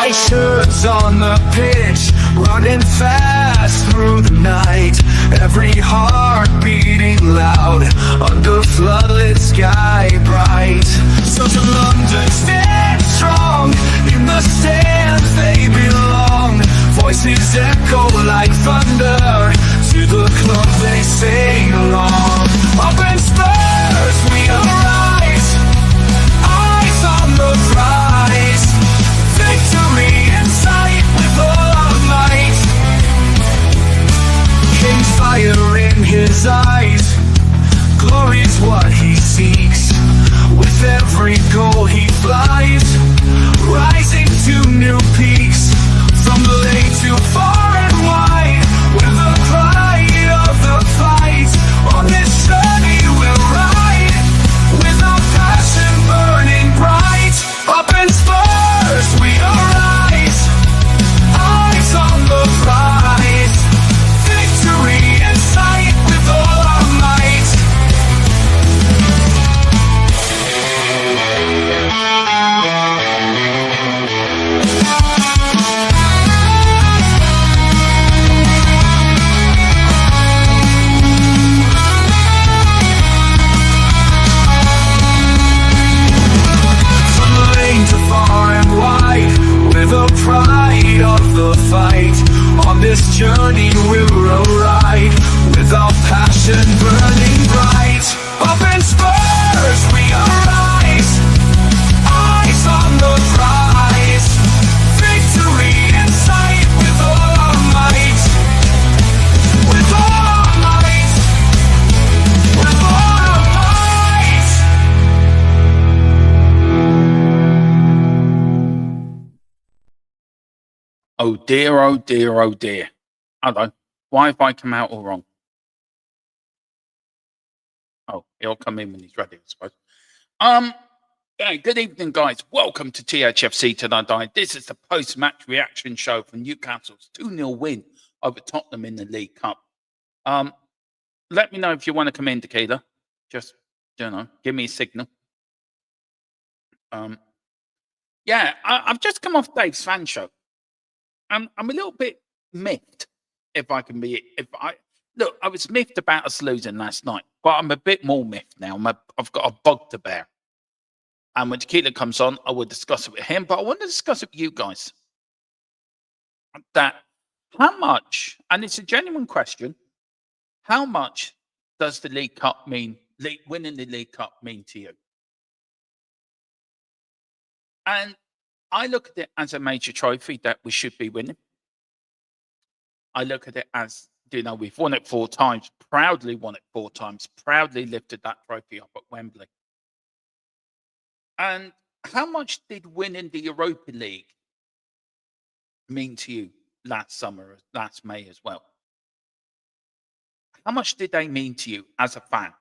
White shirts on the pitch, running fast through the night. Every heart beating loud under floodlit sky bright. So to London stand strong, in the stands they belong. Voices echo like thunder, to the club they sing along. Up in Spurs we arise, eyes on the prize. Victory in sight with all our might. King's fire in his eyes, glory's what he seeks. With every goal he flies, rising to new peaks. From the lake to far and wide, with the pride of the fight. On this journey we'll ride, with our passion burning bright. Up in Spurs we arise, eyes on the prize. Victory in sight with all our might. The pride of the fight. On this journey we'll ride, with our passion burning bright. Up in Spurs we arise, eyes on the prize. Victory in sight with all our might. With all our might. With all our might. Oh dear, oh dear, oh dear. Hello. Why have I come out all wrong? Oh, he'll come in when he's ready, I suppose. Yeah, good evening, guys. Welcome to THFC Tonight. This is the post-match reaction show for Newcastle's 2-0 win over Tottenham in the League Cup. Let me know if you want to come in, Tequila. Just, give me a signal. Yeah, I've just come off Dave's fan show. I'm a little bit miffed, if I can be. Look, I was miffed about us losing last night, but I'm a bit more miffed now. I've got a bug to bear. And when Tequila comes on, I will discuss it with him, but I want to discuss it with you guys. That how much, and it's a genuine question, how much does the League Cup mean, winning the League Cup mean to you? And I look at it as a major trophy that we should be winning. I look at it as, we've won it 4 times, proudly won it 4 times, proudly lifted that trophy up at Wembley. And how much did winning the Europa League mean to you last summer, last May as well? How much did they mean to you as a fan?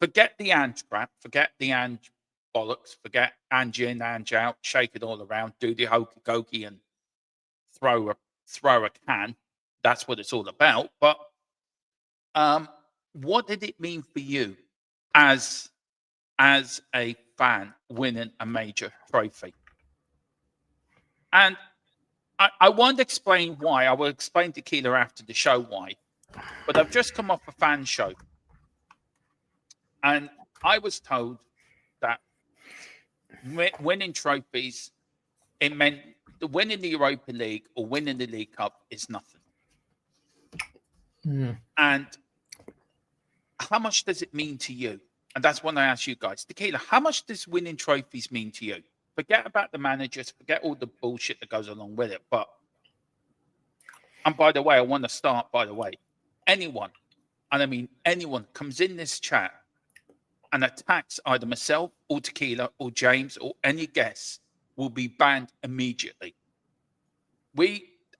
Forget the Ange crap, forget the Ange bollocks, forget Ange in, Ange out, shake it all around, do the hokey cokey and throw a can. That's what it's all about. But what did it mean for you as a fan winning a major trophy? And I won't explain why. I will explain to Keeler after the show why. But I've just come off a fan show. And I was told that winning trophies, it meant winning the Europa League or winning the League Cup is nothing. And how much does it mean to you? And that's what I ask you guys. Tequila, how much does winning trophies mean to you? Forget about the managers, forget all the bullshit that goes along with it. But, and by the way, I want to start, anyone, and I mean anyone, comes in this chat and attacks either myself or Tequila or James or any guest will be banned immediately.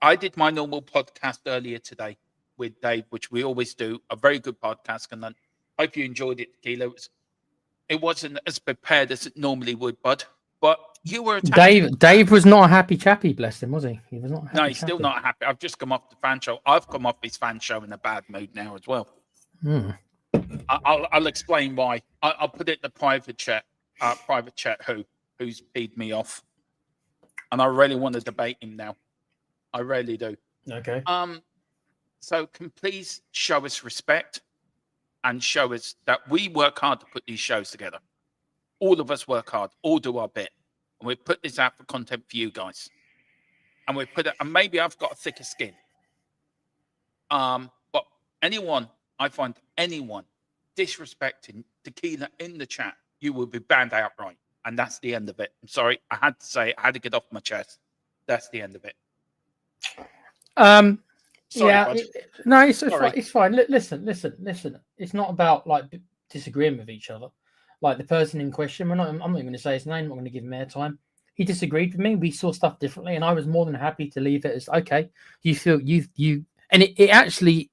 I did my normal podcast earlier today with Dave, which we always do, a very good podcast, and I hope you enjoyed it, Tequila. It wasn't as prepared as it normally would, bud. But you were attacking. Dave was not a happy chappy, bless him, was he? He was not happy. No, he's still not happy. I've just come off the fan show. I've come off his fan show in a bad mood now as well. I'll explain why. I'll put it in the private chat. Who's peed me off. and I really want to debate him now. I really do. Okay. So can please show us respect and show us that we work hard to put these shows together. All of us work hard, all do our bit. And we put this out for content for you guys. And we put it, and maybe I've got a thicker skin. But I find anyone disrespecting Tequila in the chat, you will be banned outright. And that's the end of it. I'm sorry. I had to say it. I had to get off my chest. That's the end of it. Sorry, yeah, no, it's fine. Listen. It's not about like disagreeing with each other. Like the person in question, I'm not even going to say his name. I'm not going to give him airtime. He disagreed with me. We saw stuff differently, and I was more than happy to leave it as okay. You feel you, and it actually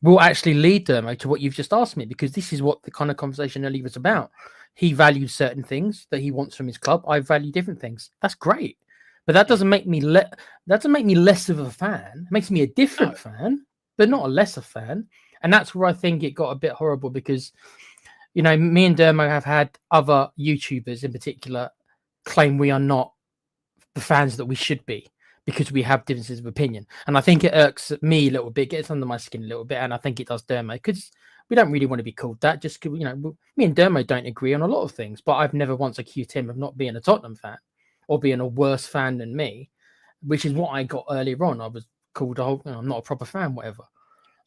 will actually lead Dermo to what you've just asked me, because this is what the kind of conversation earlier was about. He valued certain things that he wants from his club. I value different things. That's great. But that doesn't make me less of a fan. It makes me a different fan, but not a lesser fan. And that's where I think it got a bit horrible, because, you know, me and Dermo have had other YouTubers in particular claim we are not the fans that we should be because we have differences of opinion. And I think it irks me a little bit, gets under my skin a little bit, and I think it does Dermo, because we don't really want to be called that. Just, you know, me and Dermo don't agree on a lot of things, but I've never once accused him of not being a Tottenham fan or being a worse fan than me, which is what I got earlier on. I was called, I'm not a proper fan, whatever.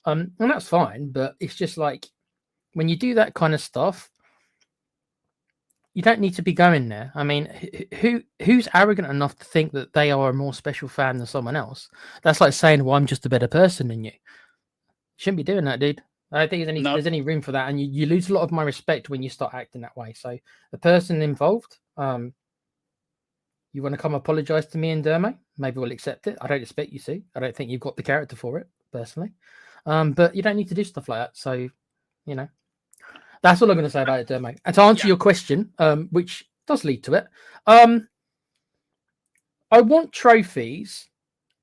And that's fine, but it's just like, when you do that kind of stuff, you don't need to be going there. I mean, who's arrogant enough to think that they are a more special fan than someone else? That's like saying, well, I'm just a better person than you. Shouldn't be doing that, dude. I don't think there's any room for that. And you lose a lot of my respect when you start acting that way. So the person involved, you want to come apologize to me and Dermo? Maybe we'll accept it. I don't expect you to. I don't think you've got the character for it, personally. But you don't need to do stuff like that. So, you know, that's all I'm going to say about it, Dermo. And to answer your question, which does lead to it, I want trophies,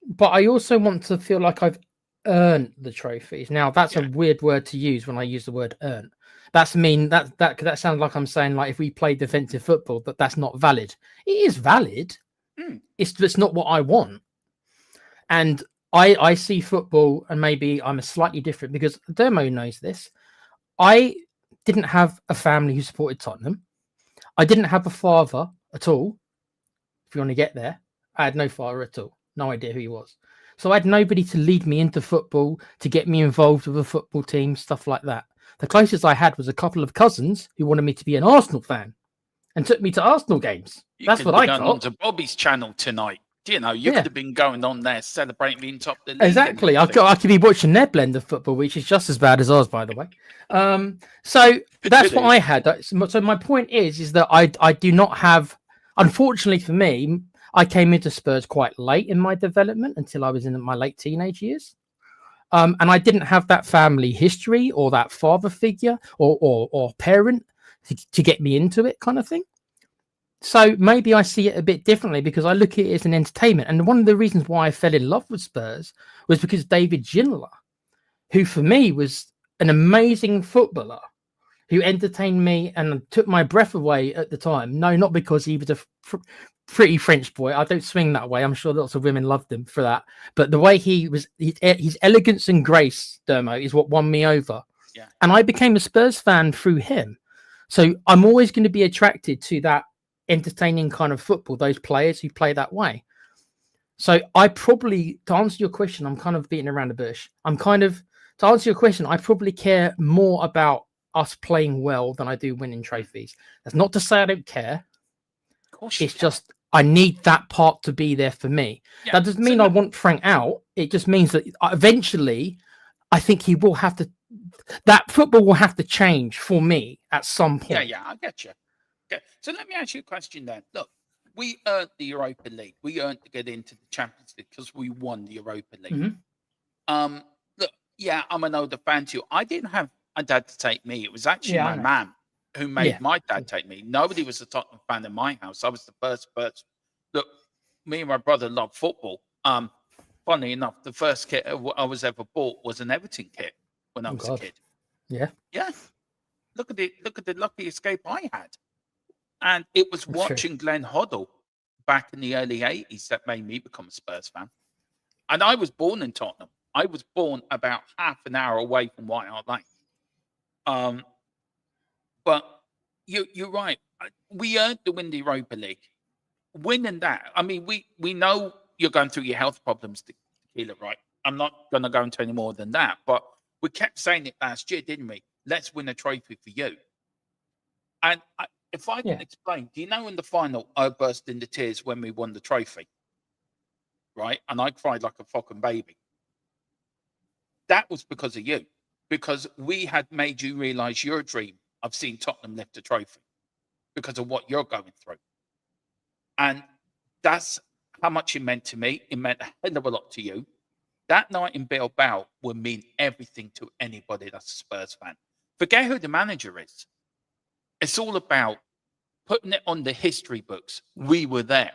but I also want to feel like I've earned the trophies. Now, that's a weird word to use when I use the word earn. That sounds like I'm saying, like, if we play defensive football, that's not valid. It is valid. It's just not what I want. And I see football, and maybe I'm a slightly different, because Dermo knows this. I didn't have a family who supported Tottenham. I didn't have a father at all. If you want to get there, I had no father at all. No idea who he was. So I had nobody to lead me into football, to get me involved with a football team, stuff like that. The closest I had was a couple of cousins who wanted me to be an Arsenal fan and took me to Arsenal games. That's what I got. On to Bobby's channel tonight. You know, you could have been going on there celebrating being top of the league. Exactly. I could be watching their blend of football, which is just as bad as ours, by the way. So that's what I had. So my point is that I do not have, unfortunately for me, I came into Spurs quite late in my development, until I was in my late teenage years. And I didn't have that family history or that father figure or parent to get me into it, kind of thing. So maybe I see it a bit differently, because I look at it as an entertainment. And one of the reasons why I fell in love with Spurs was because David Ginola, who for me was an amazing footballer, who entertained me and took my breath away at the time. No, not because he was a pretty French boy. I don't swing that way. I'm sure lots of women loved him for that. But the way he was, his elegance and grace, Dermo, is what won me over. Yeah. And I became a Spurs fan through him. So I'm always going to be attracted to that entertaining kind of football, those players who play that way. So I probably, to answer your question, I'm kind of beating around the bush. To answer your question, I probably care more about us playing well than I do winning trophies. That's not to say I don't care. Of course it's just, I need that part to be there for me. Yeah, that doesn't mean I want Frank out. It just means that eventually I think he will have to, that football will have to change for me at some point. Yeah, I get you. Okay, so let me ask you a question then. Look, we earned the Europa League. We earned to get into the Champions League because we won the Europa League. Mm-hmm. Look, yeah, I'm an older fan too. I didn't have a dad to take me. It was actually my mum who made my dad take me. Nobody was a Tottenham fan in my house. I was the first person. Look, me and my brother loved football. Funny enough, the first kit I was ever bought was an Everton kit when I was a kid. Yeah. Look at it. Look at the lucky escape I had. And it was watching Glenn Hoddle back in the early 80s that made me become a Spurs fan. And I was born in Tottenham. I was born about half an hour away from White Hart Lane. But you're right. We earned the win the Europa League. Winning that, I mean, we know you're going through your health problems, Tequila, right? I'm not going to go into any more than that. But we kept saying it last year, didn't we? Let's win a trophy for you. And if I can explain, do you know in the final, I burst into tears when we won the trophy, right? And I cried like a fucking baby. That was because of you, because we had made you realize your dream of seeing Tottenham lift a trophy because of what you're going through. And that's how much it meant to me. It meant a hell of a lot to you. That night in Bilbao would mean everything to anybody that's a Spurs fan. Forget who the manager is. It's all about putting it on the history books. We were there.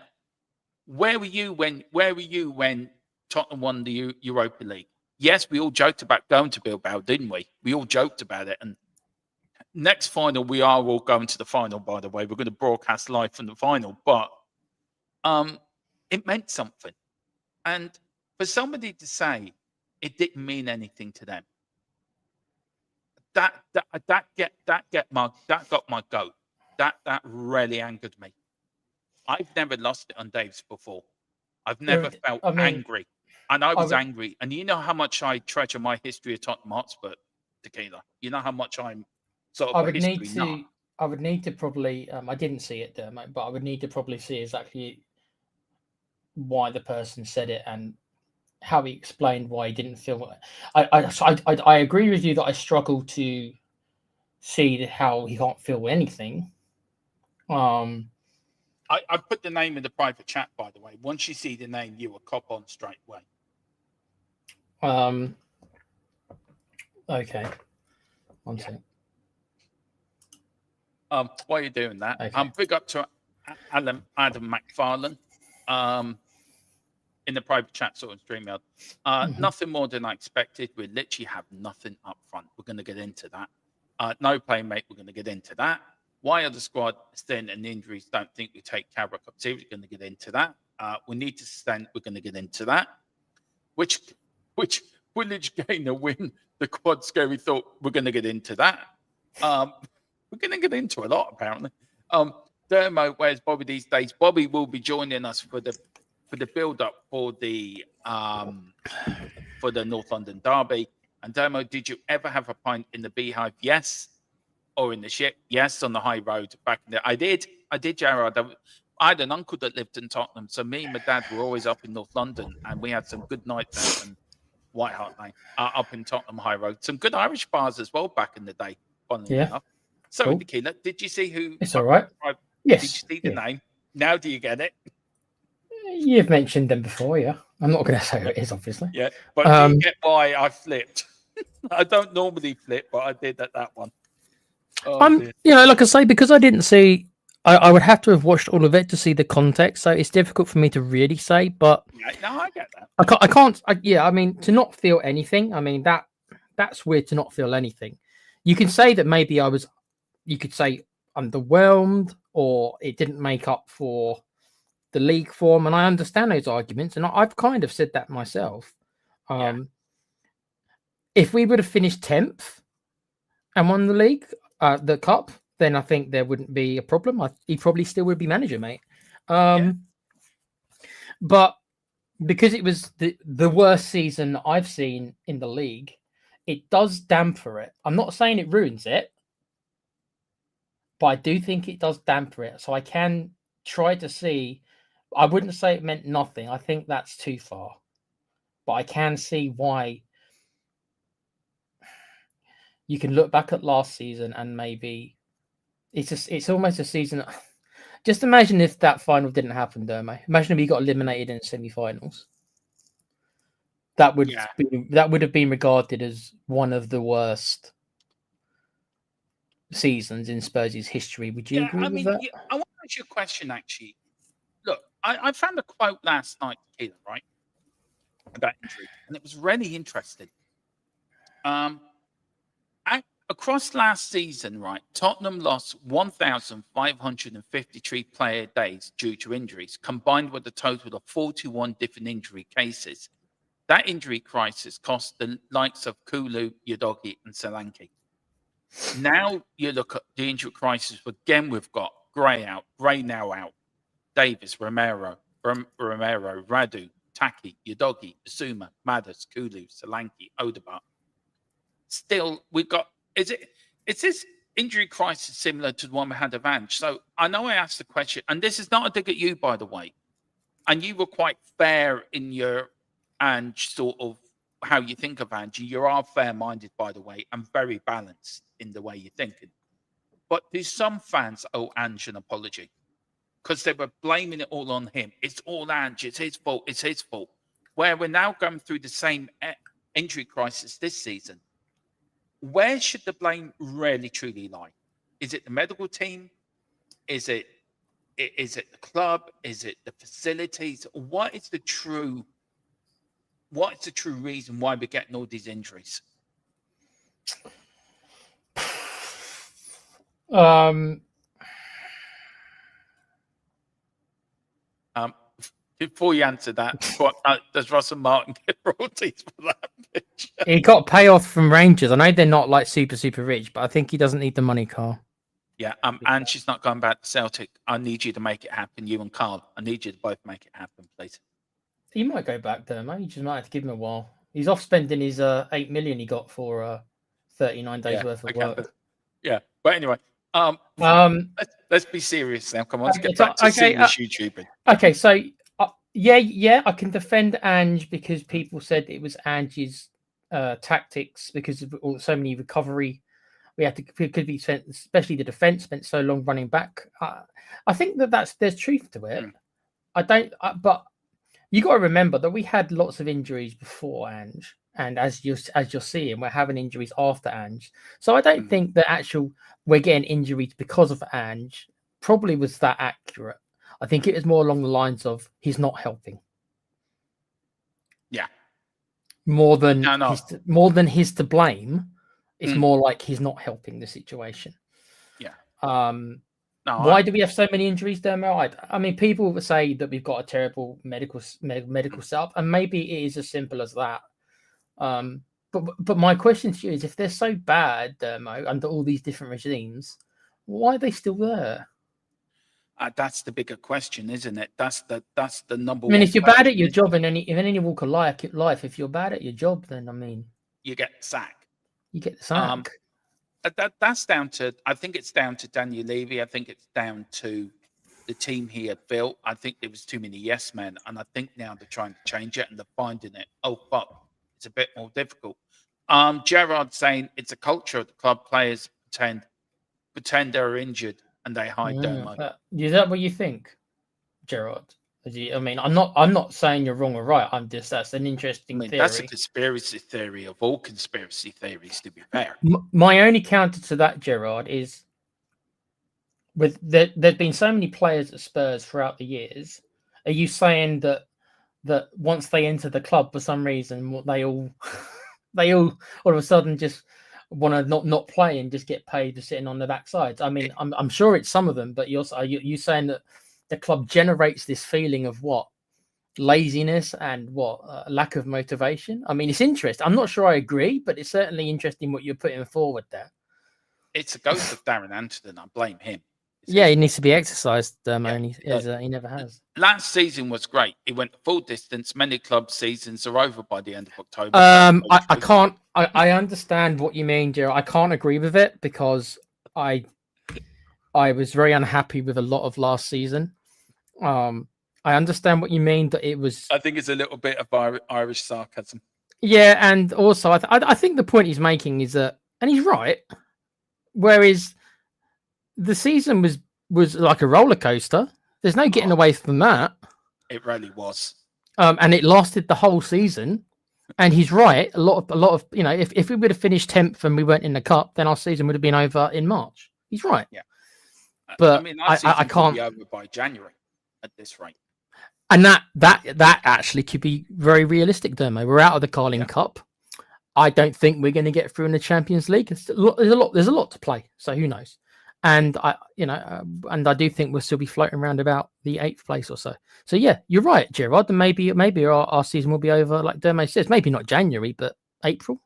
Where were you when Tottenham won the Europa League? Yes, we all joked about going to Bilbao, didn't we? We all joked about it. And next final, we are all going to the final, by the way. We're going to broadcast live from the final. But it meant something. And for somebody to say it didn't mean anything to them, that got my goat. That really angered me. I've never lost it on Dave's before. I've never felt angry. And I was angry. And you know how much I treasure my history of Tottenham Hotspur, Tequila. You know how much I'm sort of I would need to probably I didn't see it there, mate, but I would need to probably see exactly why the person said it and how he explained why he didn't feel. I agree with you that I struggle to see how he can't feel anything. I put the name in the private chat, by the way. Once you see the name, you will cop on straight away. Okay. One second. While you're doing that, okay. Big up to Adam McFarlane in the private chat sort of StreamYard. Nothing more than I expected. We literally have nothing up front. We're going to get into that. No playmate. We're going to get into that. Why are the squad stint and injuries? Don't think we take Carabao Cup seriously. We're going to get into that. We need to stand. We're going to get into that. Which Village gain a win? The quad scary thought. We're going to get into that. We're going to get into a lot apparently. Dermo, where's Bobby these days? Bobby will be joining us for the build up for the North London derby. And Dermo, did you ever have a pint in the Beehive? Yes. Or in the ship? Yes, on the high road back in there. I did, Gerard. I had an uncle that lived in Tottenham, so me and my dad were always up in North London, and we had some good nights out in White Hart Lane, up in Tottenham High Road. Some good Irish bars as well back in the day. Funnily enough. So, cool. Tequila, did you see who? It's all right. Yes. Did you see the name? Now do you get it? You've mentioned them before, yeah. I'm not going to say who it is, obviously. Yeah, but do you get why I flipped? I don't normally flip, but I did at that one. Like I say, because I didn't see, I would have to have watched all of it to see the context, so it's difficult for me to really say. But yeah, no, I get that. I can't. I mean, to not feel anything. I mean, that's weird to not feel anything. You can say that maybe I was. You could say underwhelmed, or it didn't make up for the league form, and I understand those arguments, and I've kind of said that myself. If we would have finished 10th and won the league, the cup, then I think there wouldn't be a problem. He probably still would be manager, mate. But because it was the worst season I've seen in the league, it does damper it. I'm not saying it ruins it, but I do think it does damper it. So I can try to see. I wouldn't say it meant nothing. I think that's too far. But I can see why you can look back at last season and maybe it's almost a season. Just imagine if that final didn't happen, Dermo. Imagine if we got eliminated in semi-finals. That would have been regarded as one of the worst seasons in Spurs' history. Would you agree with that? I want to ask you a question, actually. Look, I found a quote last night, Keelan, right, about injury, and it was really interesting. across last season, right, Tottenham lost 1,553 player days due to injuries, combined with a total of 41 different injury cases. That injury crisis cost the likes of Kulu, Udogie, and Solanke. Now you look at the injury crisis again. We've got Gray now out, Davis, Romero, Radu, Taki, Udogie, Asuma, Madders, Kulu, Solanke, Odegaard. Still, we've got. Is this injury crisis similar to the one we had of Ange? So I know I asked the question, and this is not a dig at you, by the way. And you were quite fair in your Ange sort of how you think of Ange. You are fair-minded, by the way, and very balanced in the way you're thinking. But do some fans owe Ange an apology? Because they were blaming it all on him. It's all Ange. It's his fault. It's his fault. Where we're now going through the same injury crisis this season. Where should the blame really truly lie? Is it the medical team? Is it the club? Is it the facilities? What is the true reason why we're getting all these injuries? Before you answer that, does Russell Martin get royalties for that picture? He got payoff from Rangers. I know they're not like super rich, but I think he doesn't need the money, Carl. Yeah, and she's not going back to Celtic. I need you to make it happen, you and Carl. I need you to both make it happen, please. He might go back there, man. You just might have to give him a while. He's off spending his 8 million he got for 39 days worth of work. Yeah, but anyway, let's be serious now. Come on, let's get back to serious YouTubing. Okay, so yeah, I can defend Ange because people said it was Ange's tactics because of so many recovery. Could be spent, especially the defense spent so long running back. I think there's truth to it. But you got to remember that we had lots of injuries before Ange, and as you're seeing, we're having injuries after Ange. So I don't think that we're getting injuries because of Ange probably was that accurate. I think it was more along the lines of he's not helping. Yeah. More than he's to blame. It's more like he's not helping the situation. Yeah. Why do we have so many injuries, Dermo? I mean, people would say that we've got a terrible medical setup, and maybe it is as simple as that. But my question to you is, if they're so bad, Dermo, under all these different regimes, why are they still there? That's the bigger question, isn't it? That's the number one. I mean, if you're bad at your job in any walk of life, if you're bad at your job, then I mean, you get sacked. You get the sack. That's down to. I think it's down to Daniel Levy. I think it's down to the team he had built. I think there was too many yes men, and I think now they're trying to change it and they're finding it. Oh, fuck, it's a bit more difficult. Gerard saying it's a culture of the club. Players pretend they're injured and they hide their money. Is that what you think, Gerard? I mean, I'm not saying you're wrong or right. That's an interesting theory. That's a conspiracy theory of all conspiracy theories, to be fair. My only counter to that, Gerard, is there's been so many players at Spurs throughout the years. Are you saying that once they enter the club for some reason, they all all of a sudden just want to not play and just get paid for sitting on the backside? I mean, I'm sure it's some of them, but you're saying that the club generates this feeling of what? Laziness and lack of motivation. I mean, it's interesting. I'm not sure I agree, but it's certainly interesting what you're putting forward there. It's a ghost of Darren Anderton. I blame him. He needs to be exercised, and he never has. Last season was great. He went full distance. Many club seasons are over by the end of October. I can't. I understand what you mean, Gerald. I can't agree with it because I was very unhappy with a lot of last season. I understand what you mean, that it was. I think it's a little bit of Irish sarcasm. Yeah, and also I think the point he's making is that, and he's right. Whereas the season was like a roller coaster. There's no getting away from that. It really was. And it lasted the whole season. And he's right. A lot of if we would have finished 10th and we weren't in the cup, then our season would have been over in March. He's right. Yeah. But I mean, I can't be over by January at this rate. And that actually could be very realistic, Dermo. We're out of the Carling Cup. I don't think we're going to get through in the Champions League. There's a lot to play, so who knows? And I do think we'll still be floating around about the 8th place or so. So yeah, you're right, Gerard. And maybe our season will be over, like Dermot says. Maybe not January, but April,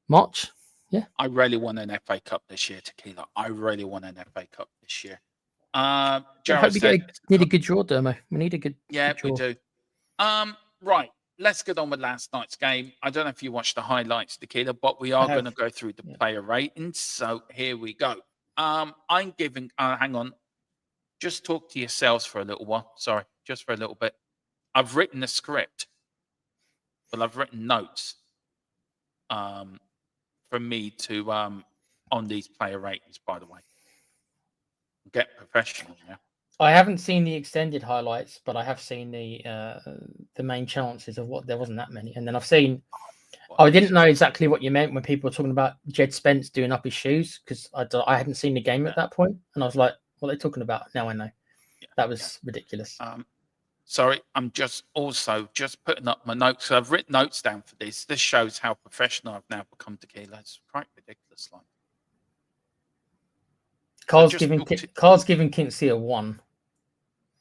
March. Yeah. I really want an FA Cup this year, Tequila. I really want an FA Cup this year. Gerard need a good draw, Dermo. We need a good. Yeah, good draw. we do. Right. Let's get on with last night's game. I don't know if you watched the highlights, Tequila, but we are going to go through the player ratings. So here we go. I'm giving. Hang on. Just talk to yourselves for a little while. Sorry, just for a little bit. I've written a script, but I've written notes. For me to on these player ratings. By the way, get professional now. I haven't seen the extended highlights, but I have seen the main chances of what there wasn't that many, and then I've seen. I didn't know exactly what you meant when people were talking about Jed Spence doing up his shoes because I hadn't seen the game at that point, and I was like, "What are they talking about?" Now I know. Yeah, that was ridiculous. Sorry, I'm just putting up my notes. So I've written notes down for this. This shows how professional I've now become, Tequila. It's quite ridiculous. Like, Carl's giving Kinsey a 1.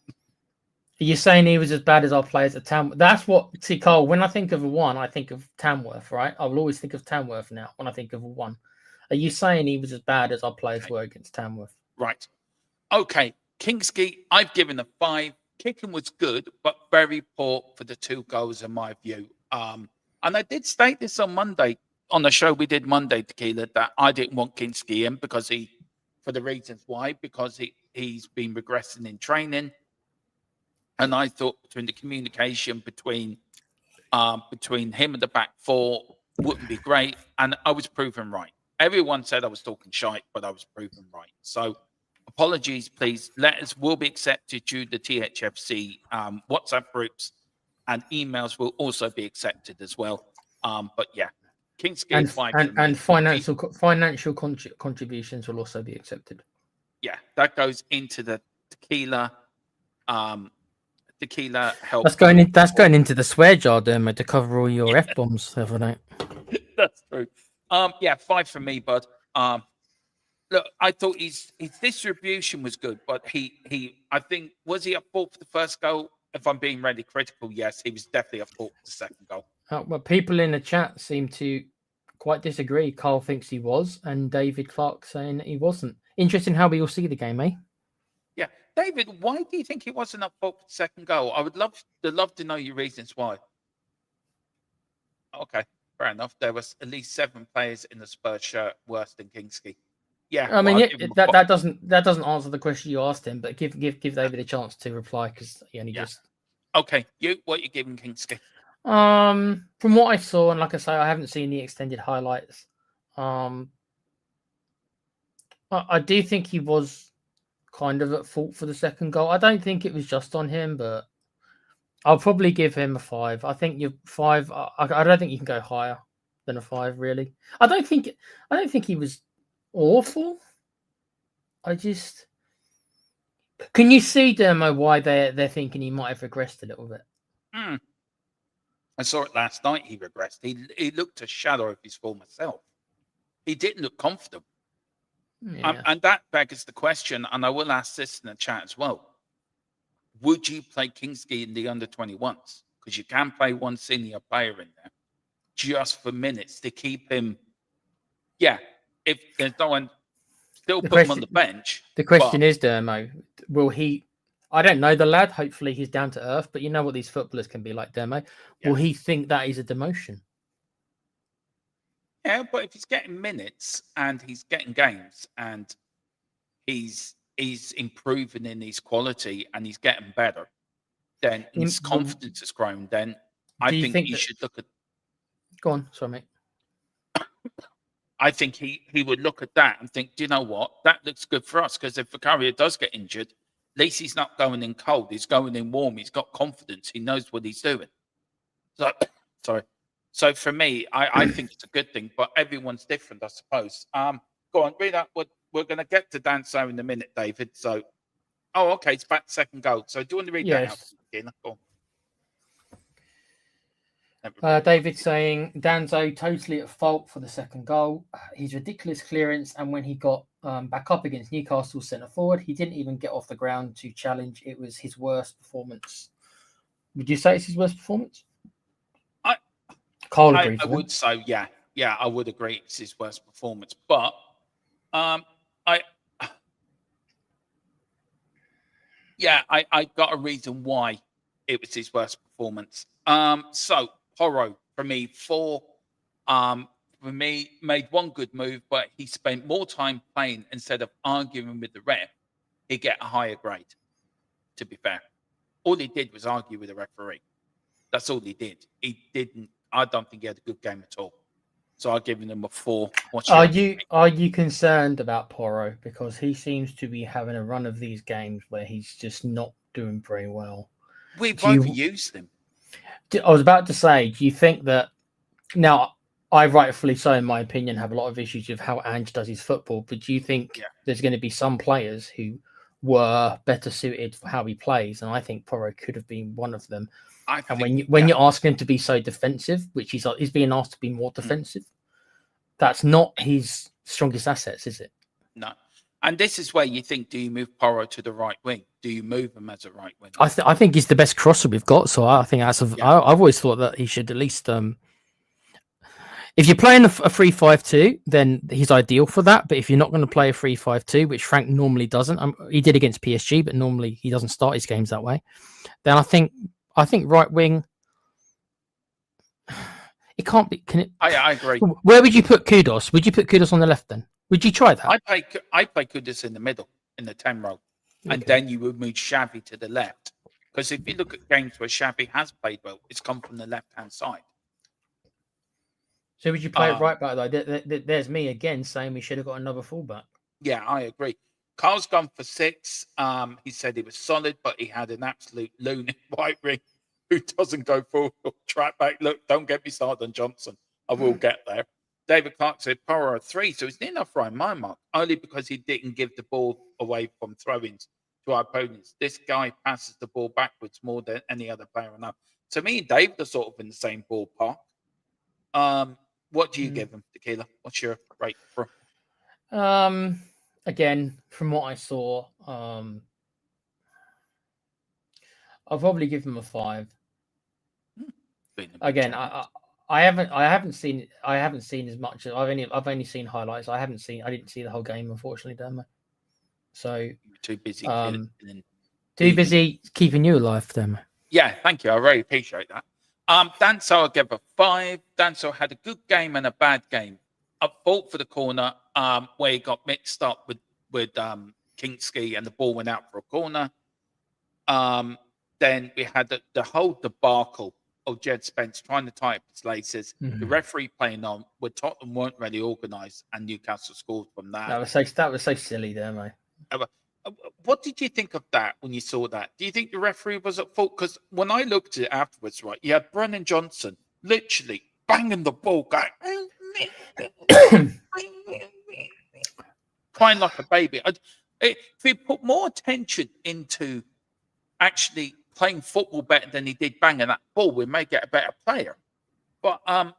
Are you saying he was as bad as our players at Tamworth? That's what, see, Carl, when I think of a 1, I think of Tamworth, right? I will always think of Tamworth now when I think of a 1. Are you saying he was as bad as our players were against Tamworth? Right. Okay. Kingsley, I've given a 5. Kicking was good, but very poor for the 2 goals, in my view. And I did state this on Monday, on the show we did Monday, Tequila, that I didn't want Kingsley in because for the reasons why, because he's been regressing in training. And I thought between the communication between him and the back 4 wouldn't be great. And I was proven right. Everyone said I was talking shite, but I was proven right. So apologies, please. Letters will be accepted through the THFC WhatsApp groups, and emails will also be accepted as well. But yeah, Kingsley and financial contributions will also be accepted. Yeah, that goes into the Tequila. Tequila help. That's going into the swear jar, Dermot, to cover all your F-bombs every night. That's true. Yeah, 5 for me, bud. Look, I thought his distribution was good, but I think, was he at fault for the first goal? If I'm being really critical, yes, he was definitely at fault for the second goal. Well, people in the chat seem to quite disagree. Carl thinks he was, and David Clark saying that he wasn't. Interesting how we all see the game, eh? Yeah. David, why do you think he wasn't at fault for the second goal? I would love to know your reasons why. Okay, fair enough. There was at least 7 players in the Spurs shirt worse than Kingsley. Yeah, I mean, that doesn't answer the question you asked him, but give David a chance to reply because he only just. Okay, what are you giving Kingsley? From what I saw, and like I say, I haven't seen the extended highlights. I do think he was kind of at fault for the second goal. I don't think it was just on him, but I'll probably give him a 5. I think you're 5. I don't think you can go higher than a 5, really. I don't think he was awful. Can you see, Dermo, why they're thinking he might have regressed a little bit? I saw it last night. He regressed. He looked a shadow of his former self. He didn't look comfortable. Yeah. And that begs the question, and I will ask this in the chat as well. Would you play Kingsley in the under-21s? Because you can play one senior player in there just for minutes to keep him. Yeah, if there's no one, still put him on the bench. The question is, Dermo, will he? I don't know the lad. Hopefully he's down to earth, but you know what these footballers can be like, Dermo. Yeah. Will he think that is a demotion? Yeah, but if he's getting minutes and he's getting games and he's improving in his quality and he's getting better, then his confidence has grown. Then I think he should look at. Go on, sorry, mate. I think he would look at that and think, do you know what? That looks good for us because if Vicaria does get injured, at least he's not going in cold. He's going in warm. He's got confidence. He knows what he's doing. So, sorry. So for me, I think it's a good thing, but everyone's different, I suppose. Go on, read out what we're going to get to Danso in a minute, David. So, okay, it's back to second goal. So do you want to read that out? Go on. David saying Danzo totally at fault for the second goal. His ridiculous clearance, and when he got back up against Newcastle centre forward, he didn't even get off the ground to challenge. It was his worst performance. Would you say it's his worst performance? Carl agrees. I would say, yeah, I would agree it's his worst performance. But I got a reason why it was his worst performance. So Porro for me, 4. For me, made one good move, but he spent more time playing instead of arguing with the ref. He'd get a higher grade. To be fair, all he did was argue with the referee. That's all he did. He didn't. I don't think he had a good game at all. So I'll give him a 4. Are you concerned about Porro, because he seems to be having a run of these games where he's just not doing very well? We've overused him. I was about to say, do you think that now? I rightfully so, in my opinion, have a lot of issues with how Ange does his football. But do you think there's going to be some players who were better suited for how he plays? And I think Porro could have been one of them. When you ask him to be so defensive, which he's being asked to be more defensive, that's not his strongest assets, is it? No. And this is where you think, do you move Porro to the right wing? Do you move him as a right wing? I think he's the best crosser we've got. So I think I've always thought that he should at least. If you're playing a 3-5-2, then he's ideal for that. But if you're not going to play a 3-5-2, which Frank normally doesn't, he did against PSG, but normally he doesn't start his games that way. Then I think right wing. It can't be. Can it? I agree. Where would you put Kudus? Would you put Kudus on the left then? Would you try that? I play Kudus in the middle, in the 10 role, and then you would move Xavi to the left. Because if you look at games where Xavi has played well, it's come from the left-hand side. So would you play it right back though? There's me again saying we should have got another fullback. Yeah, I agree. Carl's gone for 6. He said he was solid, but he had an absolute loon in white ring who doesn't go forward or track back. Look, don't get me started on Johnson. I will get there. David Clark said Porro 3, so it's near enough right my mark, only because he didn't give the ball away from throw-ins to our opponents. This guy passes the ball backwards more than any other player enough. To me, David are sort of in the same ballpark. What do you give him, Tequila? What's your rate for him? Again, from what I saw, I'll probably give him a 5. Again, I haven't seen as much. I've only seen highlights. I didn't see the whole game, unfortunately, Dermo. So you're too busy. Too busy keeping you alive, Dermo. Yeah, thank you. I really appreciate that. Danso, I'll give a 5. Danso had a good game and a bad game. Up fault for the corner, where he got mixed up with Kinski and the ball went out for a corner. Then we had the whole debacle of Jed Spence trying to tie up his laces. The referee playing on where Tottenham weren't really organised, and Newcastle scored from that. That was so silly there, mate. What did you think of that when you saw that? Do you think the referee was at fault? Because when I looked at it afterwards, right, you had Brennan Johnson literally banging the ball, going crying like a baby. If he put more attention into actually playing football better than he did banging that ball, we may get a better player. But I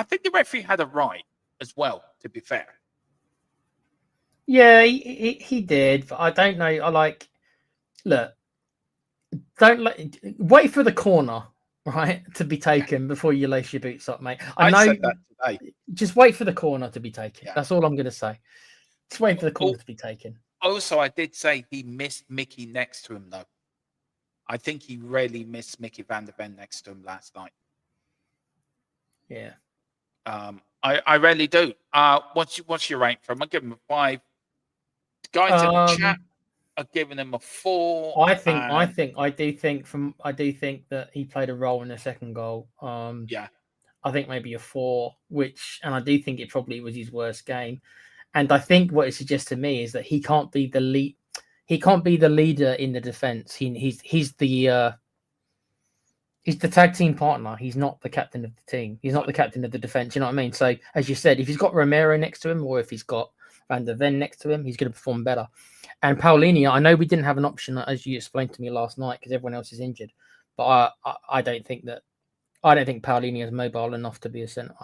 think the referee had a right as well, to be fair. Yeah, he did, but I don't know. Wait for the corner, right, to be taken before you lace your boots up, mate. I know. Said that today. Just wait for the corner to be taken. Yeah. That's all I'm going to say. Just wait for the corner to be taken. Also, I did say he missed Mickey next to him, though. I think he really missed Mickey van der Ven next to him last night. Yeah. I really do. What's your rank for him? I'll give him a 5. Guys in the chat are giving him a 4. I do think that he played a role in the second goal. Yeah. I think maybe a 4, and I do think it probably was his worst game. And I think what it suggests to me is that he can't be the lead. He can't be the leader in the defense. He's the tag team partner. He's not the captain of the team. He's not the captain of the defense. You know what I mean? So as you said, if he's got Romero next to him, or if he's got Van der Ven next to him, he's going to perform better. And Paulinho, I know we didn't have an option, as you explained to me last night, because everyone else is injured. But I don't think that I don't think Paolini is mobile enough to be a centre.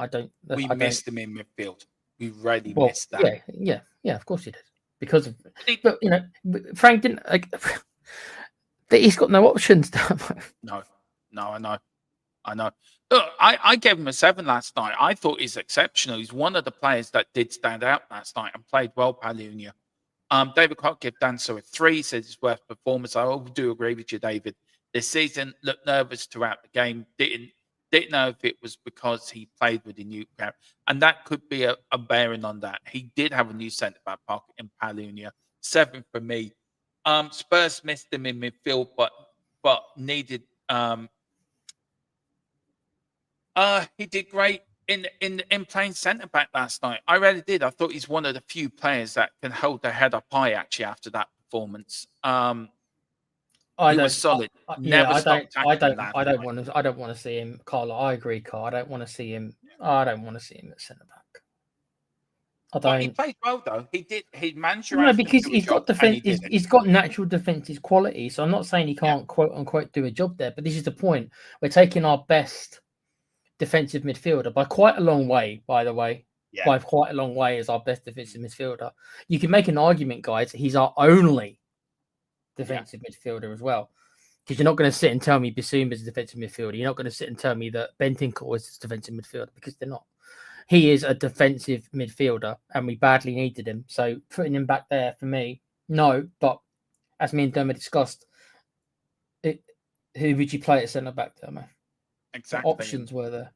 We missed him in midfield. We really Well, missed that. Yeah. Of course he did. Because of, but you know, Frank didn't. Like, he's got no options. No, I know. Look, I gave him a 7 last night. I thought he's exceptional. He's one of the players that did stand out last night and played well, Paolini. David Clark gave Danso a 3, says it's worth performance. I do agree with you, David. This season looked nervous throughout the game. Didn't know if it was because he played with a new crowd, and that could be a bearing on that. He did have a new centre back pocket in Paolini. 7 for me. Spurs missed him in midfield, but needed. He did great in playing centre back last night. I really did. I thought he's one of the few players that can hold their head up high actually after that performance. He was solid. I don't want to see him. Carl, I agree, Carl. I don't want to see him. I don't want to see him at centre back. He played well though. He did. He managed. No, because he's got defense. He's got natural defensive quality. So I'm not saying he can't quote unquote do a job there. But this is the point. We're taking our best defensive midfielder by quite a long way. By the way, by quite a long way as our best defensive midfielder. You can make an argument, guys. He's our only defensive midfielder as well. Because you're not going to sit and tell me Bissouma is a defensive midfielder. You're not going to sit and tell me that Bentancur is a defensive midfielder because they're not. He is a defensive midfielder and we badly needed him. So putting him back there for me, no. But as me and Dermot discussed, who would you play at centre back, Dermot? Exactly. What options were there?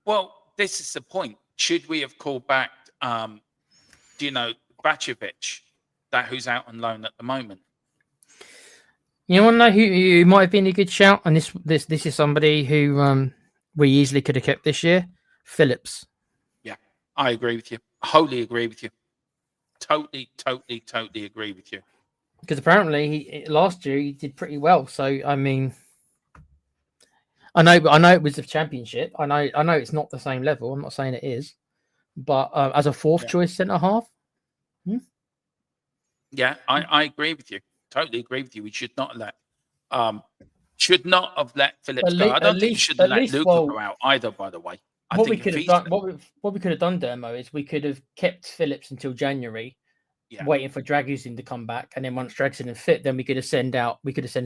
Well, this is the point. Should we have called back, Bacevic, who's out on loan at the moment? You want to know who might have been a good shout? And this is somebody who we easily could have kept this year. Phillips. Yeah, I agree with you. Wholly agree with you. Totally agree with you. Because apparently last year he did pretty well. So I mean, I know it was the championship. I know it's not the same level. I'm not saying it is, but as a fourth choice centre half. Yeah, I agree with you. Totally agree with you. We should not have let Phillips go. I don't think we should have let Luca go out either, by the way. What we could have done, Dermo, is we could have kept Phillips until January, waiting for Dragusin to come back, and then once Dragusin is fit, then we could have sent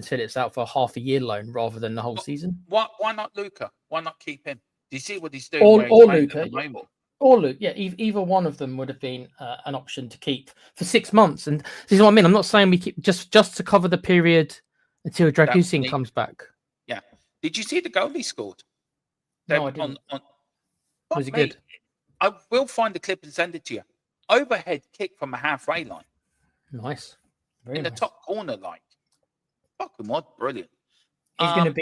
Phillips out for a half a year loan rather than the whole season. Why not Luca? Why not keep him? Do you see what he's doing? Or Luca. Or Luke, either one of them would have been an option to keep for 6 months. And this is what I mean. I'm not saying we keep just to cover the period until Dragusin comes back. Yeah. Did you see the goal he scored? No, I didn't. Was it good? I will find the clip and send it to you. Overhead kick from a halfway line. Nice. The top corner, like. Fucking what? Brilliant. He's going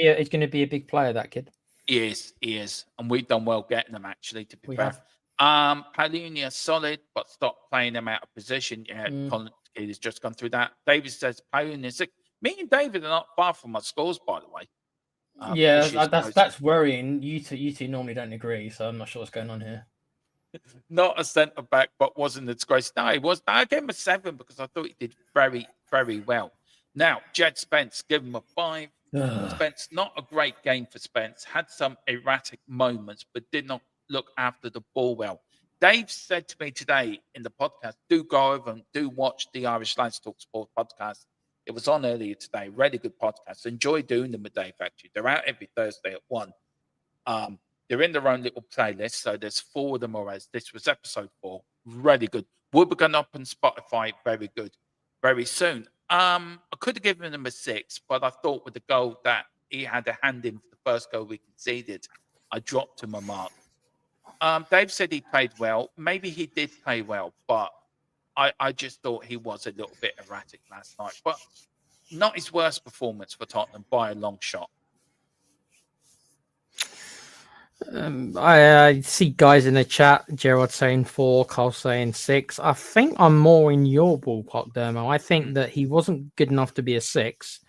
to be a big player, that kid. He is. And we've done well getting him, actually, to be fair. Paolini is solid, but stop playing him out of position. Yeah, Colin has just gone through that. David says Paolini is sick. Me and David are not far from our scores, by the way. That's worrying. You two normally don't agree, so I'm not sure what's going on here. Not a centre back, but wasn't a disgrace. No, he was. I gave him a 7 because I thought he did very, very well. Now, Jed Spence, give him a 5. Spence, not a great game for Spence. Had some erratic moments, but did not look after the ball well. Dave said to me today in the podcast, do go over and do watch the Irish Lads Talk Sport podcast. It was on earlier today. Really good podcast. Enjoy doing them with Dave, actually. They're out every Thursday at 1. They're in their own little playlist, so there's 4 of them already. This was episode 4. Really good. We'll be going up on Spotify very good very soon. I could have given him a 6, but I thought with the goal that he had a hand in for the first goal we conceded, I dropped him a mark. Dave said he played well. Maybe he did play well, but I just thought he was a little bit erratic last night. But not his worst performance for Tottenham by a long shot. I see guys in the chat, Gerard saying 4, Carl saying 6. I think I'm more in your ballpark, Dermo. I think that he wasn't good enough to be a 6,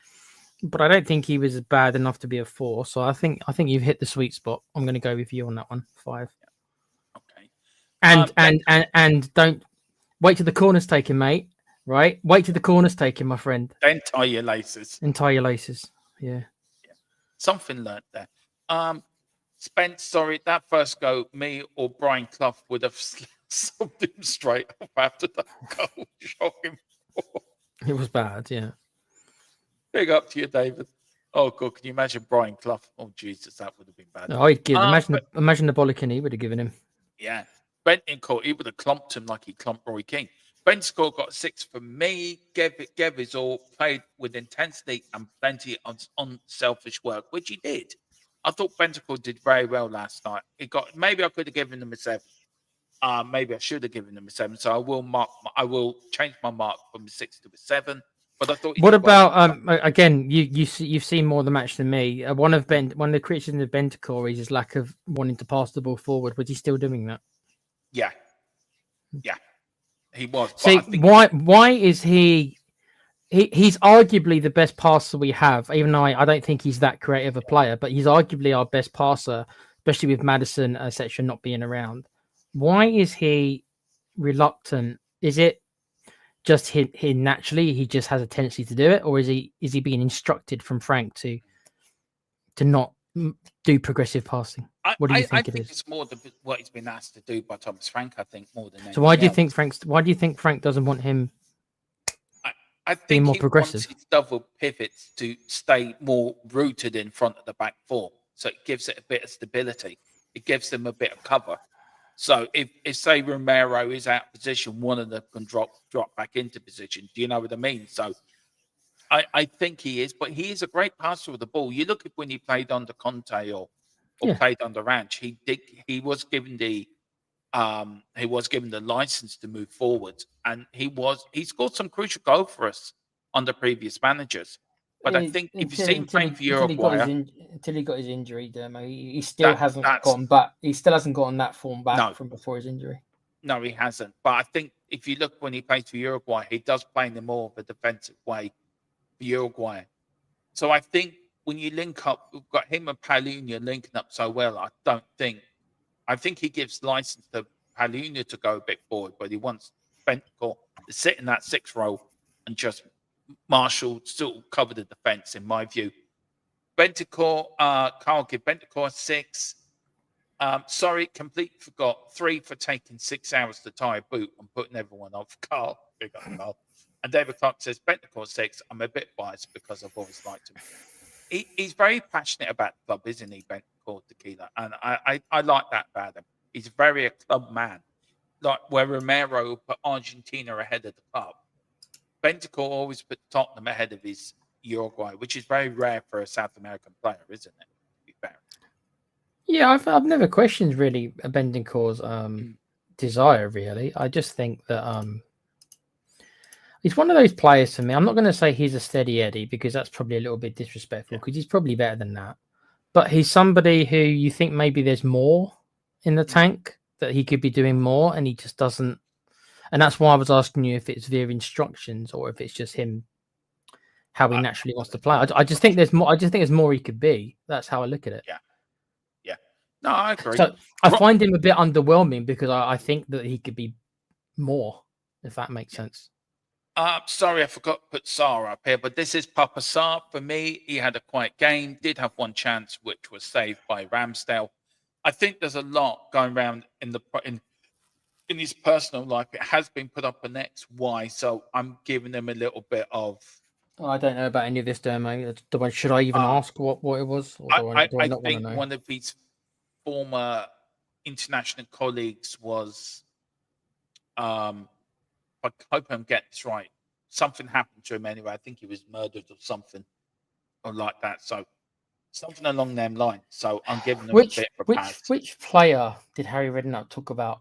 but I don't think he was bad enough to be a 4. So I think you've hit the sweet spot. I'm going to go with you on that one, 5. Okay. And don't wait till the corner's taken, mate. Right? Wait till the corner's taken, my friend. Then tie your laces. And tie your laces. Yeah. Something learnt there. Spence, sorry, that first go, me or Brian Clough would have subbed him straight up after that goal. Shocking. It was bad, yeah. Big up to you, David. Oh, God, can you imagine Brian Clough? Oh, Jesus, that would have been bad. No, imagine the bollocking he would have given him. Yeah. Bentancur, he would have clumped him like he clumped Roy Keane. Bentancur got 6 for me. Gave his all, played with intensity and plenty of unselfish work, which he did. I thought Bentancur did very well last night. Maybe I could have given him a 7. Maybe I should have given him a 7. So I will change my mark from a 6 to a 7. But I thought. What about again? You've seen more of the match than me. One of the criticisms of Bentancur is his lack of wanting to pass the ball forward. Was he still doing that? Yeah, he was. See, why is he? He's arguably the best passer we have. Even though I don't think he's that creative a player, but he's arguably our best passer, especially with Maddison, etc., not being around. Why is he reluctant? Is it just he naturally he just has a tendency to do it, or is he being instructed from Frank to not do progressive passing? What do you think it is? It's more what he's been asked to do by Thomas Frank. I think more than anything. So why do you think Frank doesn't want him? I think being more progressive. Wants his double pivots to stay more rooted in front of the back four, so it gives it a bit of stability. It gives them a bit of cover. So if say Romero is out of position, one of them can drop back into position. Do you know what I mean? So I think he is, but he is a great passer of the ball. You look at when he played under Conte or played under Ranch, he was given the license to move forward, and he scored some crucial goals for us under previous managers. But I think if you've seen playing for Uruguay, until he got his injury, Dermo, he still hasn't gotten back. He still hasn't gotten that form back from before his injury. No, he hasn't. But I think if you look when he plays for Uruguay, he does play in a more of a defensive way for Uruguay. So I think when you link up, we've got him and Palhinha linking up so well. I think he gives license to Palhinha to go a bit forward, but he wants Bentancur to sit in that 6th row and just Marshall still cover the defense, in my view. Bentancur, Carl, give Bentancur a 6. Sorry, completely forgot. 3 for taking 6 hours to tie a boot and putting everyone off. Carl, big up, Carl. And David Clark says Bentancur 6. I'm a bit biased because I've always liked him. He's very passionate about the club, isn't he, Bentancur Tequila? And I like that about him. He's very a club man. Like where Romero put Argentina ahead of the club, Bentancur always put Tottenham ahead of his Uruguay, which is very rare for a South American player, isn't it? To be fair. Yeah, I've never questioned really Bentancur's desire. Really, I just think that he's one of those players for me. I'm not going to say he's a steady Eddie because that's probably a little bit disrespectful because he's probably better than that. But he's somebody who you think maybe there's more in the tank, that he could be doing more, and he just doesn't. And that's why I was asking you if it's via instructions or if it's just him, how he naturally wants to play. I just think there's more. I just think there's more he could be. That's how I look at it. Yeah. No, I agree. So I find him a bit underwhelming because I think that he could be more, if that makes sense. Sorry, I forgot to put Sarr up here, but this is Papa Sarr. For me, he had a quiet game, did have one chance, which was saved by Ramsdale. I think there's a lot going around in his personal life. It has been put up on X, Y, so I'm giving him a little bit of. I don't know about any of this, Dermo. Should I even ask what it was? Or I think one of his former international colleagues was. I hope I'm getting this right. Something happened to him anyway. I think he was murdered or something, or like that. So. Something along them lines. So I'm giving them a bit of a pass. Which player did Harry Redknapp talk about?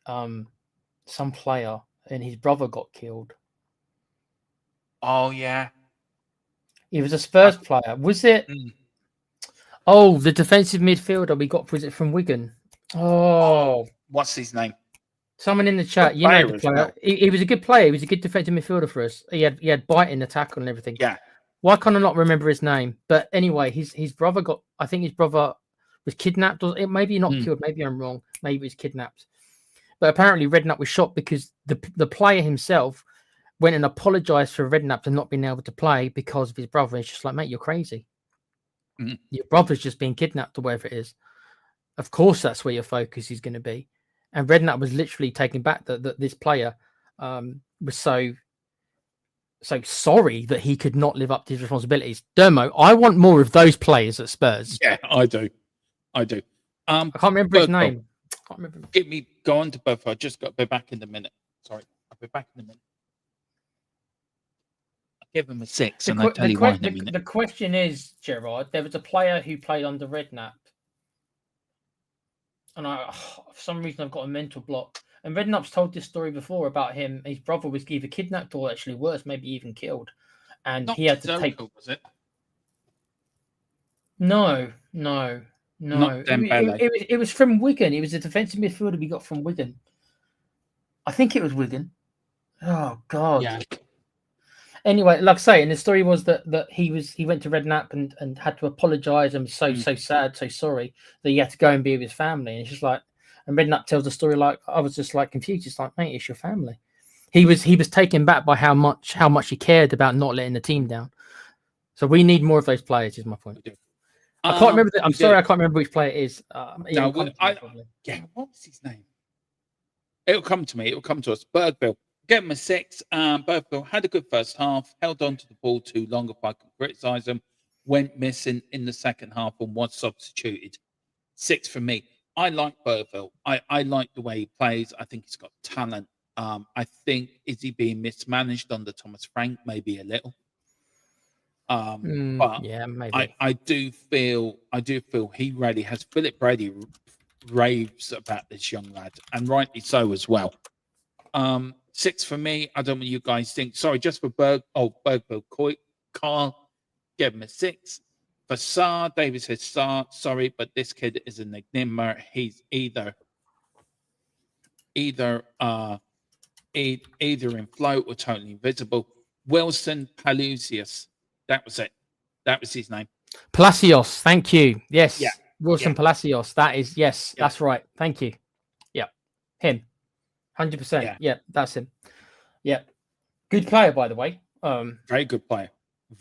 Some player and his brother got killed. Oh yeah, he was a Spurs player. Was it? Oh, the defensive midfielder we got. Was it from Wigan? Oh, what's his name? Someone in the chat. You know the player. Well. He was a good player. He was a good defensive midfielder for us. He had bite in the tackle and everything. Yeah. Why can't I not remember his name? But anyway, his brother got. I think his brother was kidnapped. Or maybe not killed. Maybe I'm wrong. Maybe he was kidnapped. But apparently Redknapp was shot because the player himself went and apologized for Redknapp for not being able to play because of his brother. It's just like, mate, you're crazy. Your brother's just being kidnapped or whatever it is. Of course, that's where your focus is going to be. And Redknapp was literally taken back that this player was so sorry that he could not live up to his responsibilities. Dermo, I want more of those players at Spurs. Yeah, I do. I can't remember his name. Can't remember. Go on to both. I just got to be back in a minute. Sorry, I'll be back in a minute. I'll give him a 6, and I'll tell you why in a minute. The question is, Gerard, there was a player who played under Redknapp, and for some reason I've got a mental block. And Redknapp's told this story before about him. His brother was either kidnapped or actually worse, maybe even killed, and he had to take. Was it? No. It was from Wigan. It was a defensive midfielder we got from Wigan. I think it was Wigan. Oh God. Yeah. Anyway, like I say, and the story was that he went to Redknapp and had to apologise and was so sad, so sorry that he had to go and be with his family. And it's just like, and Redknapp tells the story like I was just like confused. It's like, mate, it's your family. He was taken back by how much he cared about not letting the team down. So we need more of those players. Is my point. I can't remember. I can't remember which player it is. What was his name? It'll come to me. It'll come to us. Bergville. Get him a 6. Bergville had a good first half. Held on to the ball too long. If I could criticise him, went missing in the second half and was substituted. 6 for me. I like Bergville. I like the way he plays. I think he's got talent. I think is he being mismanaged under Thomas Frank? Maybe a little. But yeah, maybe. I do feel he really has. Philip Brady raves about this young lad, and rightly so as well. 6 for me. I don't know what you guys think. Sorry, just for Bergville. Carl, give him a 6. For Sarr, David says Sarr. Sorry, but this kid is an enigma. He's either in float or totally invisible. Wilson Palusius. That was it. That was his name. Palacios. Thank you. Yes. Yeah. Wilson Palacios. That is, yes, that's right. Thank you. Yeah. Him. 100%. Yeah, that's him. Yeah. Good player, by the way. Very good player.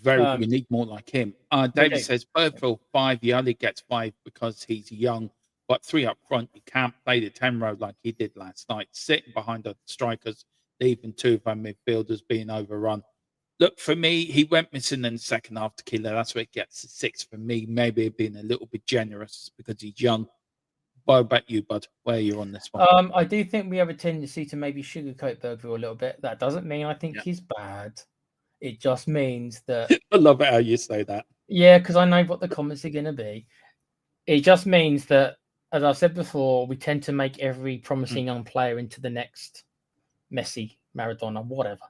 We need more like him. David says, Bergville 5. He only gets 5 because he's young. But 3 up front, you can't play the 10 road like he did last night. Sitting behind the strikers, leaving 2 of our midfielders being overrun. Look, for me, he went missing in the second half to Keeler. That's where it gets a 6 for me. Maybe being a little bit generous because he's young. What about you, bud? Where are you on this one? I do think we have a tendency to maybe sugarcoat Bergville a little bit. That doesn't mean I think he's bad. It just means that... I love it how you say that. Yeah, because I know what the comments are going to be. It just means that, as I've said before, we tend to make every promising young player into the next Messi, Maradona, whatever.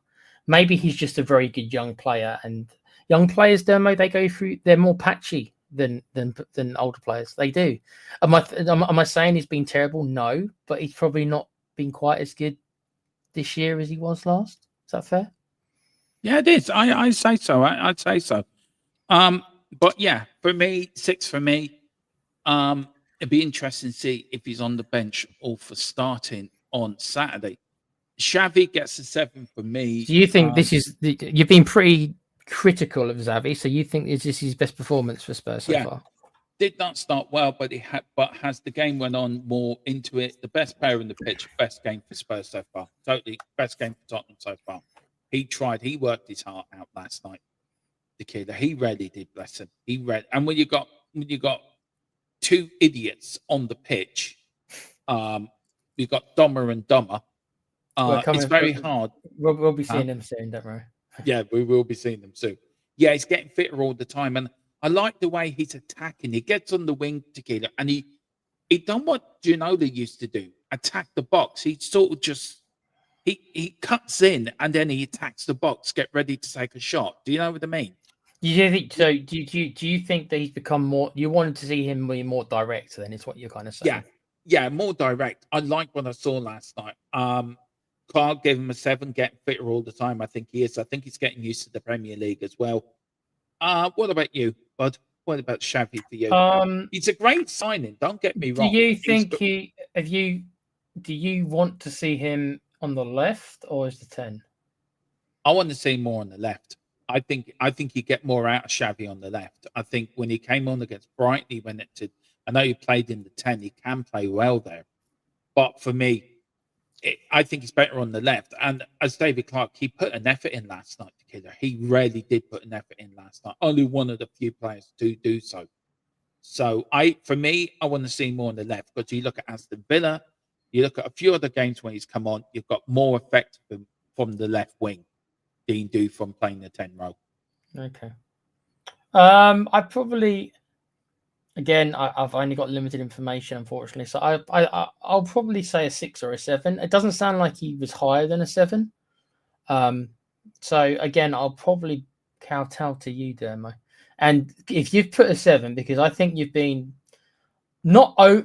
Maybe he's just a very good young player, and young players, Dermo, they go through. They're more patchy than older players. They do. Am I saying he's been terrible? No, but he's probably not been quite as good this year as he was last. Is that fair? Yeah, it is. I say so. I'd say so. But yeah, for me, 6 for me. It'd be interesting to see if he's on the bench or for starting on Saturday. Xavi gets a 7 for me. Do you think this is... You've been pretty critical of Xavi, so you think this is his best performance for Spurs so far? Did not start well, but has the game went on more into it. The best player in the pitch, best game for Spurs so far. Totally best game for Tottenham so far. He tried. He worked his heart out last night. The kid, he really did. Bless him. And when you got 2 idiots on the pitch, you've got Dumber and Dumber. It's very hard. We'll be seeing them soon, don't worry. Yeah, we will be seeing them soon. Yeah, he's getting fitter all the time, and I like the way he's attacking. He gets on the wing, Tequila, and he done what Ginola used to do: attack the box. He sort of just he cuts in and then he attacks the box, get ready to take a shot. Do you know what I mean? Do you think that he's become more? You wanted to see him be more direct, then is what you're kind of saying. Yeah, more direct. I like what I saw last night. Carl gave him a 7, getting fitter all the time. I think he is. I think he's getting used to the Premier League as well. What about you, bud? What about Xavi for you? He's a great signing. Don't get me wrong. Do you think do you want to see him on the left or is the 10? I want to see more on the left. I think you get more out of Xavi on the left. I think when he came on against Brighton, he went into I know he played in the 10. He can play well there. But for me, I think he's better on the left. And as David Clark, he put an effort in last night, Tequila. He really did put an effort in last night. Only one of the few players to do so. So for me, I want to see more on the left, because you look at Aston Villa, you look at a few other games when he's come on, you've got more effect from the left wing than you do from playing the 10 role. Okay. I probably, again, I've only got limited information, unfortunately. So I'll probably say a 6 or a 7. It doesn't sound like he was higher than a 7. So again, I'll probably kowtow to you, Dermo. And if you've put a 7, because I think you've been I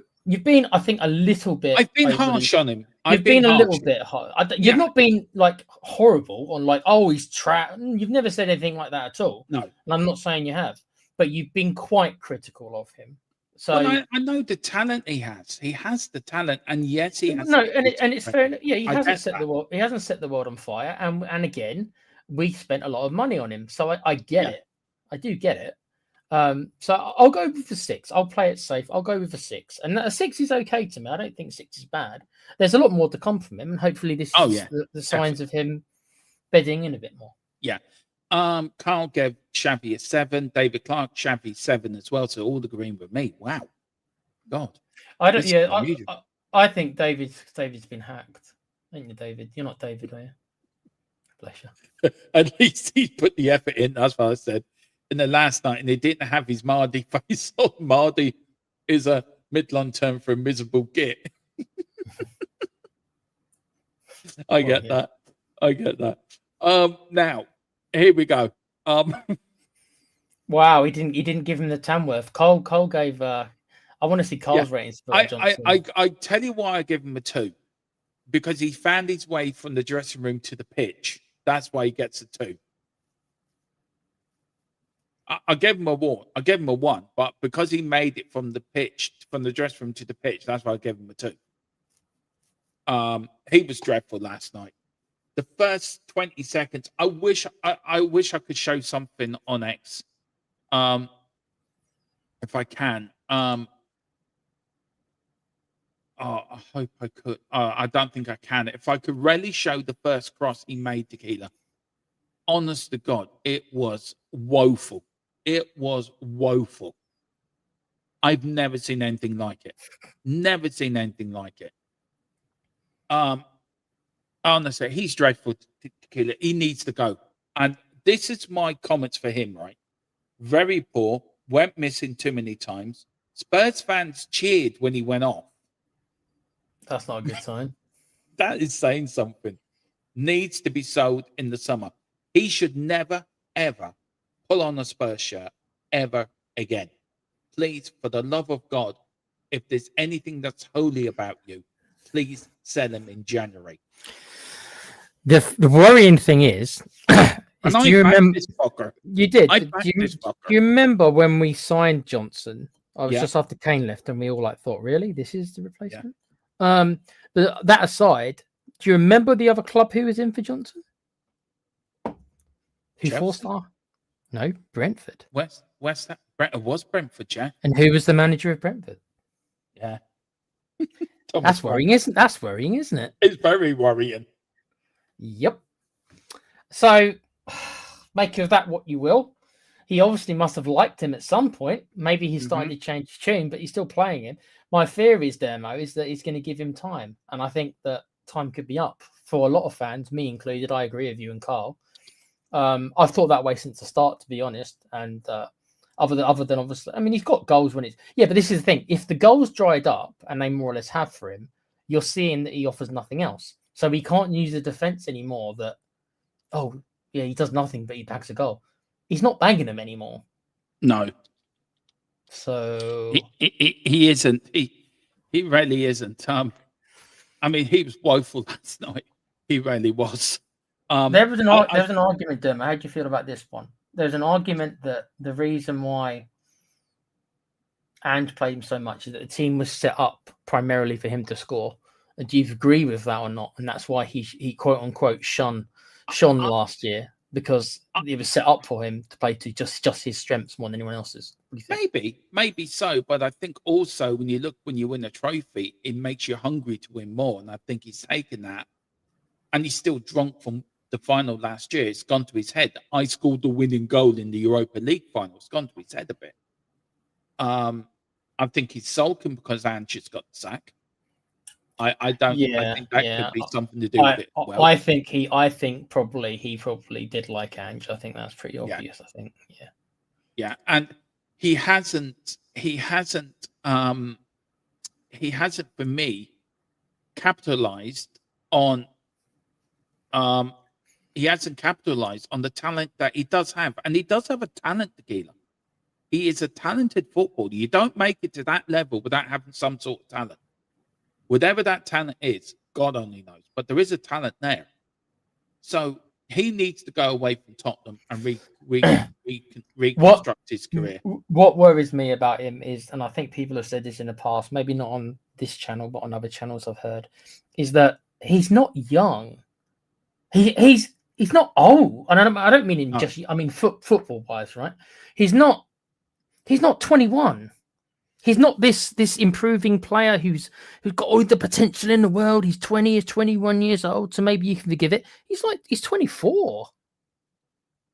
think, a little bit. I've been harsh on him. You've been a little bit hard. You've not been like horrible on like, oh, he's trapped. You've never said anything like that at all. No. And I'm not saying you have, but you've been quite critical of him. So well, I know the talent he has. He has the talent, and yes, he has. No, and it's fair. Yeah, he hasn't set the world. He hasn't set the world on fire. And again, we spent a lot of money on him, so I get it. I do get it. So I'll go with the 6. I'll play it safe. I'll go with a 6, and a 6 is okay to me. I don't think 6 is bad. There's a lot more to come from him, and hopefully this is the signs of him bedding in a bit more. Yeah. Carl gave Xavi a 7. David Clark, Xavi 7 as well. So all the green with me. Wow. God. I don't. Yeah. I think David's been hacked. Ain't you, David? You're not David, are you? Bless you. At least he put the effort in. That's what I said. In the last night, and he didn't have his Mardy face on. Mardy is a Midland term for a miserable git. I get that. Now here we go. Wow, he didn't give him the Tamworth. Cole gave. I want to see Cole's ratings. I tell you why I give him a 2, because he found his way from the dressing room to the pitch. That's why he gets a 2. I gave him a 1. I gave him a 1, but because he made it from the pitch, from the dressing room to the pitch, that's why I gave him a 2. He was dreadful last night. The first 20 seconds, I wish I could show something on X, if I can. I hope I could. I don't think I can. If I could really show the first cross he made, Tequila, honest to God, it was woeful. It was woeful. I've never seen anything like it. Never seen anything like it. Honestly, he's dreadful, Tequila. He needs to go. And this is my comments for him, right? Very poor. Went missing too many times. Spurs fans cheered when he went off. That's not a good sign. That is saying something. Needs to be sold in the summer. He should never, ever pull on a Spurs shirt ever again. Please, for the love of God, if there's anything that's holy about you, please sell him in January. The worrying thing is do you remember this fucker? You did. Do you remember when we signed Johnson? I was just after Kane left, and we all thought, really, this is the replacement? Yeah. But that aside, do you remember the other club who was in for Johnson? Who 4-star? No, Brentford. Brentford was Brentford, yeah. And who was the manager of Brentford? Yeah. That's worrying, isn't it? It's very worrying. Yep. So make of that what you will. He obviously must have liked him at some point. Maybe he started to change his tune, but he's still playing him. My fear is, Dermo, is that he's going to give him time. And I think that time could be up for a lot of fans, me included. I agree with you and Carl. I've thought that way since the start, to be honest. And other than obviously, I mean, he's got goals when it's... Yeah, but this is the thing. If the goals dried up, and they more or less have for him, you're seeing that he offers nothing else. So he can't use the defence anymore that, oh, yeah, he does nothing, but he bags a goal. He's not bagging them anymore. No. So... He isn't. He really isn't. I mean, he was woeful last night. He really was. There was an argument, Dermo. How do you feel about this one? There's an argument that the reason why Ange played him so much is that the team was set up primarily for him to score. Do you agree with that or not? And that's why he quote unquote shone last year, because it was set up for him to play to just his strengths more than anyone else's. Maybe so, but I think also when you win a trophy, it makes you hungry to win more, and I think he's taken that, and he's still drunk from the final last year. It's gone to his head. I scored the winning goal in the Europa League final. It's gone to his head a bit. I think he's sulking because Ange's got the sack. I don't. I think that could be something to do with it. Well, I think he probably did like Ange. I think that's pretty obvious. I think, yeah, and he hasn't for me capitalized on. He hasn't capitalized on the talent that he does have, and he does have a talent, Tequila. He is a talented footballer. You don't make it to that level without having some sort of talent. Whatever that talent is, God only knows. But there is a talent there. So he needs to go away from Tottenham and reconstruct his career. What worries me about him is, and I think people have said this in the past, maybe not on this channel, but on other channels I've heard, is that he's not young. He's not old. And I don't mean in just, I mean football wise, right? He's not 21. He's not this improving player who's got all the potential in the world. He's 20 or 21 years old, so maybe you can forgive it. He's 24.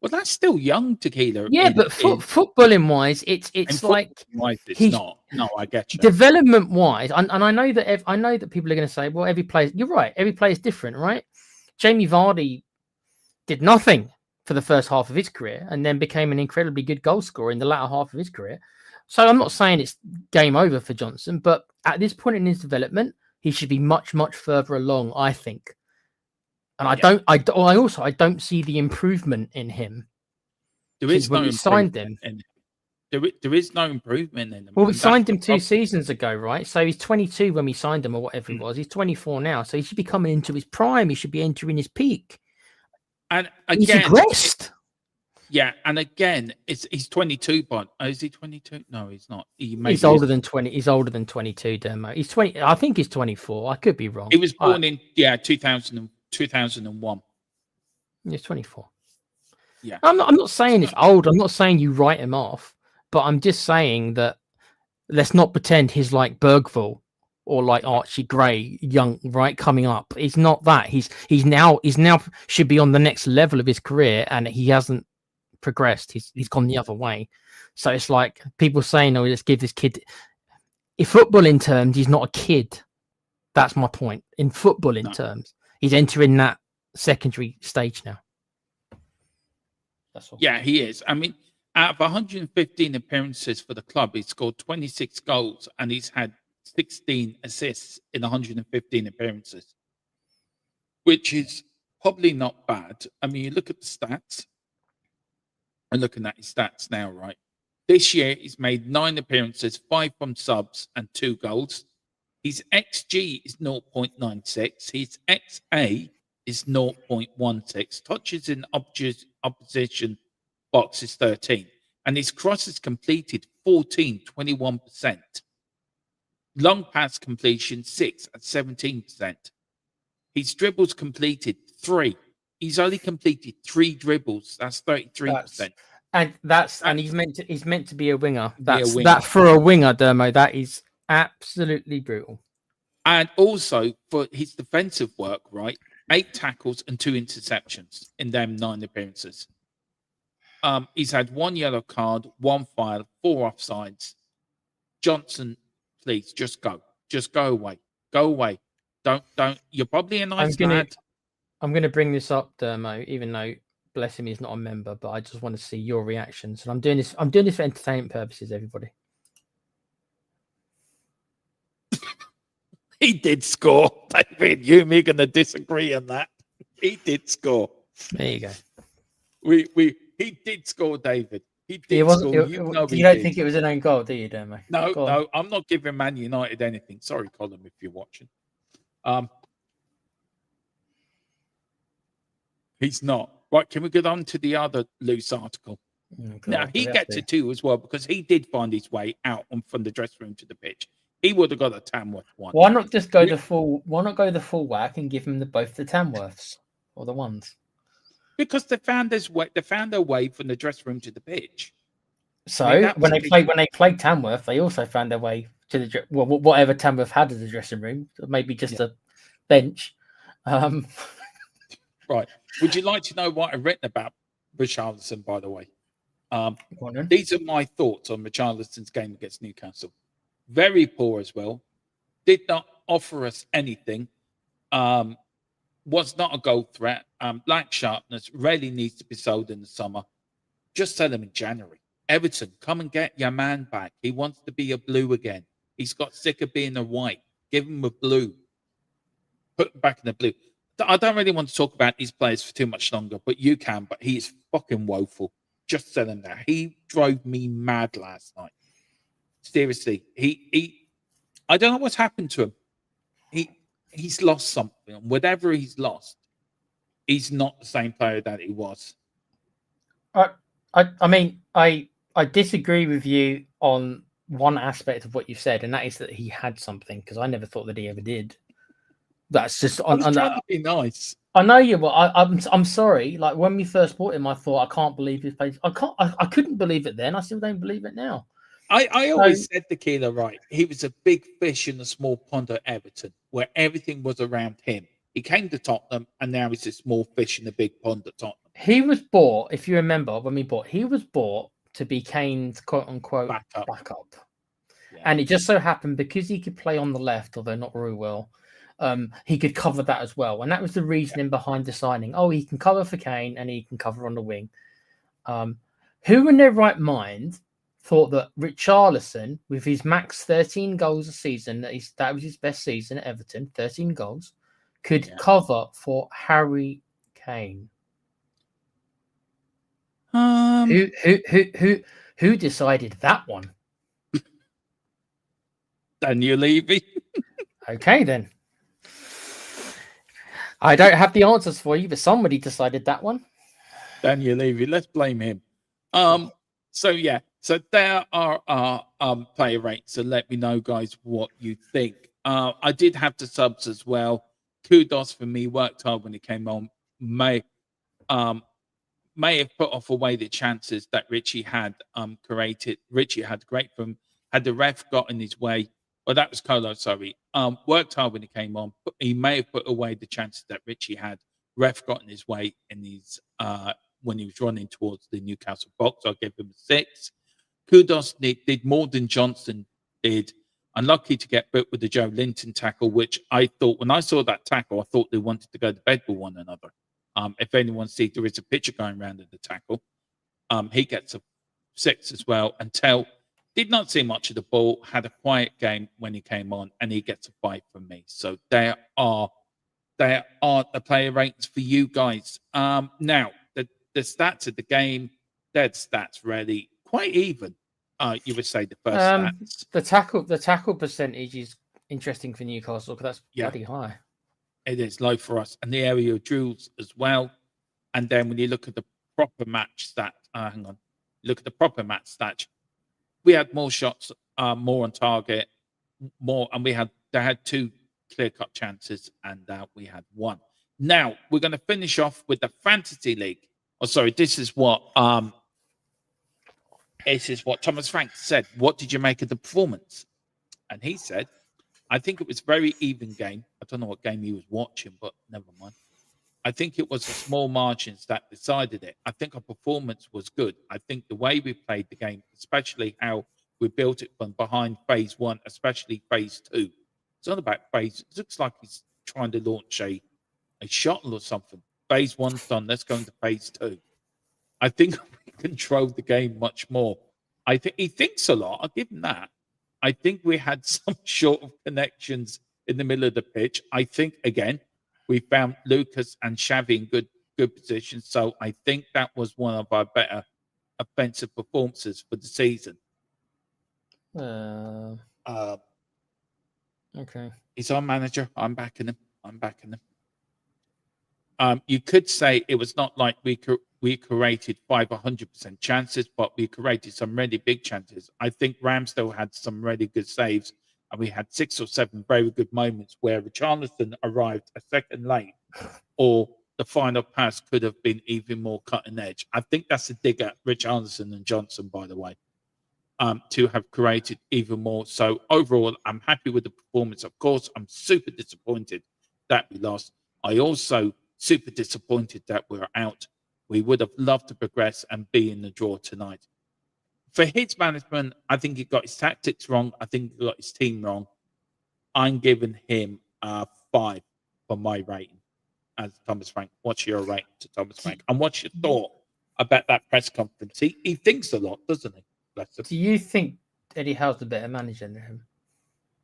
Well, that's still young, Tequila. Yeah, but footballing wise, it's like it's not. No, I get you. Development wise, and I know that people are going to say, well, every player. You're right. Every player is different, right? Jamie Vardy did nothing for the first half of his career, and then became an incredibly good goal scorer in the latter half of his career. So I'm not saying it's game over for Johnson, but at this point in his development, he should be much, much further along, I think. And I don't see the improvement in him. There is no signed him. There is no improvement in him. Well, we signed him 2 seasons ago, right? So he's 22 when we signed him, or whatever he was. He's 24 now, so he should be coming into his prime. He should be entering his peak. And again, he's regressed. Yeah, and again, he's 22, but is he 22? No, he's not. He's older than 20. He's older than 22, Demo. He's 20. I think he's 24. I could be wrong. He was born in 2001. He's 24. Yeah. I'm not saying it's old. I'm not saying you write him off, but I'm just saying that let's not pretend he's like Bergvall or like Archie Gray, young, right, coming up. He's not that. He's now should be on the next level of his career, and he hasn't progressed. He's gone the other way. So it's like people saying, "Oh, let's give this kid." In footballing terms, he's not a kid. That's my point. In footballing terms, he's entering that secondary stage now. That's all. Yeah, he is. I mean, out of 115 appearances for the club, he's scored 26 goals and he's had 16 assists in 115 appearances, which is probably not bad. I mean, you look at the stats. I'm looking at his stats now, right? This year, he's made 9 appearances, 5 from subs and 2 goals. His XG is 0.96. His XA is 0.16. Touches in opposition box is 13. And his crosses completed 21%. Long pass completion 6 at 17%. His dribbles completed 3. He's only completed 3 dribbles. That's 33%. And he's meant to be a winger. That for a winger, Dermo, that is absolutely brutal. And also for his defensive work, right? 8 tackles and 2 interceptions in them 9 appearances. He's had 1 yellow card, 1 foul, 4 offsides. Johnson, please just go. Just go away. Go away. Don't. You're probably a nice lad. I'm going to bring this up, Dermo, even though, bless him, he's not a member, but I just want to see your reactions. And I'm doing this for entertainment purposes, everybody. He did score, David. You and me are going to disagree on that. He did score. There you go. He did score, David. He did score. You don't think it was an own goal, do you, Dermo? No, I'm not giving Man United anything. Sorry, Colin, if you're watching. He's not. Right, can we get on to the other loose article? Now, he gets it too as well because he did find his way out from the dressing room to the pitch. He would have got a Tamworth one. Why not just go the full? Why not go the full whack and give him both the Tamworths or the ones? Because they found their way from the dressing room to the pitch. So when they played Tamworth, they also found their way to the whatever Tamworth had as a dressing room, maybe just a bench. Right. Would you like to know what I've written about Richarlison, by the way? These are my thoughts on Richarlison's game against Newcastle. Very poor as well. Did not offer us anything. Was not a goal threat. Lack sharpness. Really needs to be sold in the summer. Just sell him in January. Everton, come and get your man back. He wants to be a blue again. He's got sick of being a white. Give him a blue. Put him back in the blue. I don't really want to talk about these players for too much longer, but you can. But he is fucking woeful. Just sell him there. He drove me mad last night. Seriously, I don't know what's happened to him. He's lost something. Whatever he's lost, he's not the same player that he was. I mean, I disagree with you on one aspect of what you said, and that is that he had something, because I never thought that he ever did. That's just on trying to be nice. I know you, but I'm sorry. Like when we first bought him, I thought I can't believe his face. I couldn't believe it then. I still don't believe it now. I always said to Keeler, right? He was a big fish in a small pond at Everton, where everything was around him. He came to Tottenham, and now he's a small fish in a big pond at Tottenham. He was bought, if you remember when we bought, he was bought to be Kane's quote unquote backup. Yeah. And it just so happened because he could play on the left, although not very well. He could cover that as well. And that was the reasoning behind the signing. Oh, he can cover for Kane and he can cover on the wing. Who in their right mind thought that Richarlison, with his max 13 goals a season, that was his best season at Everton, 13 goals, could cover for Harry Kane? Who decided that one? Daniel Levy. Okay, then. I don't have the answers for you, but somebody decided that one. Daniel Levy, let's blame him. So there are our player rates. So let me know, guys, what you think. I did have the subs as well. Kudos for me. Worked hard when he came on. May have put off away the chances that Richy had created. Richy had great from. Had the ref got in his way. Well, that was Colo, sorry. Worked hard when he came on. But he may have put away the chances that Richy had. Ref got in his way in his when he was running towards the Newcastle box. I'll give him a 6. Kudos did more than Johnson did. Unlucky to get booked with the Joe Linton tackle, which I thought, when I saw that tackle, I thought they wanted to go to bed with one another. If anyone sees, there is a picture going around of the tackle. He gets a 6 as well. And Tell did not see much of the ball, had a quiet game when he came on, and he gets a 5 from me. So there are the player ratings for you guys. Now, the stats of the game, dead stats really quite even. You would say the first stats. The tackle percentage is interesting for Newcastle because that's bloody high. It is low for us, and the area of drills as well. And then when you look at the proper match stat, look at the proper match stat. We had more shots, more on target, more, and they had 2 clear-cut chances, and we had 1. Now we're going to finish off with the fantasy league. Oh, sorry, this is what Thomas Frank said. What did you make of the performance? And he said, I think it was a very even game. I don't know what game he was watching, but never mind. I think it was the small margins that decided it. I think our performance was good. I think the way we played the game, especially how we built it from behind phase 1, especially phase 2. It's not about phase. It looks like he's trying to launch a shuttle or something. Phase 1's done. Let's go into phase 2. I think we controlled the game much more. I think he thinks a lot. I'll give him that. I think we had some short of connections in the middle of the pitch. I think, again, we found Lucas and Xavi in good positions. So I think that was one of our better offensive performances for the season. Okay. He's our manager. I'm backing him. You could say it was not like we created 500% chances, but we created some really big chances. I think Ramsdale had some really good saves, and we had 6 or 7 very good moments where Richarlison arrived a second late, or the final pass could have been even more cutting edge. I think that's a dig at Richarlison and Johnson, by the way. to have created even more. So overall, I'm happy with the performance. Of course, I'm super disappointed that we lost. I also super disappointed that we're out. We would have loved to progress and be in the draw tonight. For his management, I think he got his tactics wrong. I think he got his team wrong. I'm giving him a 5 for my rating as Thomas Frank. What's your rating to Thomas Frank? And what's your thought about that press conference? He thinks a lot, doesn't he? Do you think Eddie Howe's the better manager than him?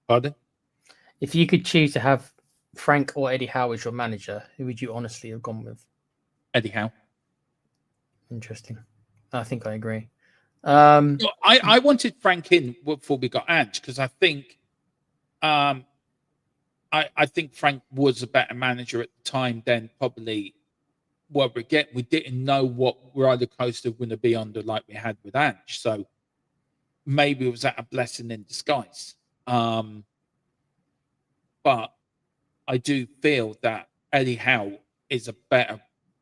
Pardon? If you could choose to have Frank or Eddie Howe as your manager, who would you honestly have gone with? Eddie Howe. Interesting. I think I agree. I wanted Frank in before we got Ange because I think I think Frank was a better manager at the time than probably what we're getting. We didn't know what roller coaster was going to be under like we had with Ange. So maybe it was that a blessing in disguise. But I do feel that Eddie Howe is a better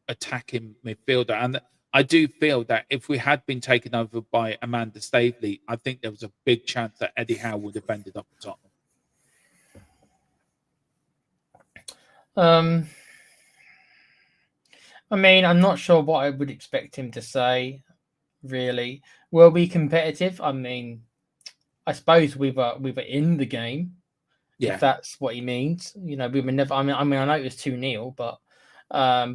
attacking midfielder. And I do feel that if we had been taken over by Amanda Staveley, I think there was a big chance that Eddie Howe would have ended up at Tottenham. I mean, I'm not sure what I would expect him to say, really. Were we competitive? I mean, I suppose we were in the game, if that's what he means. You know, we were never. I mean, I know it was 2-0, but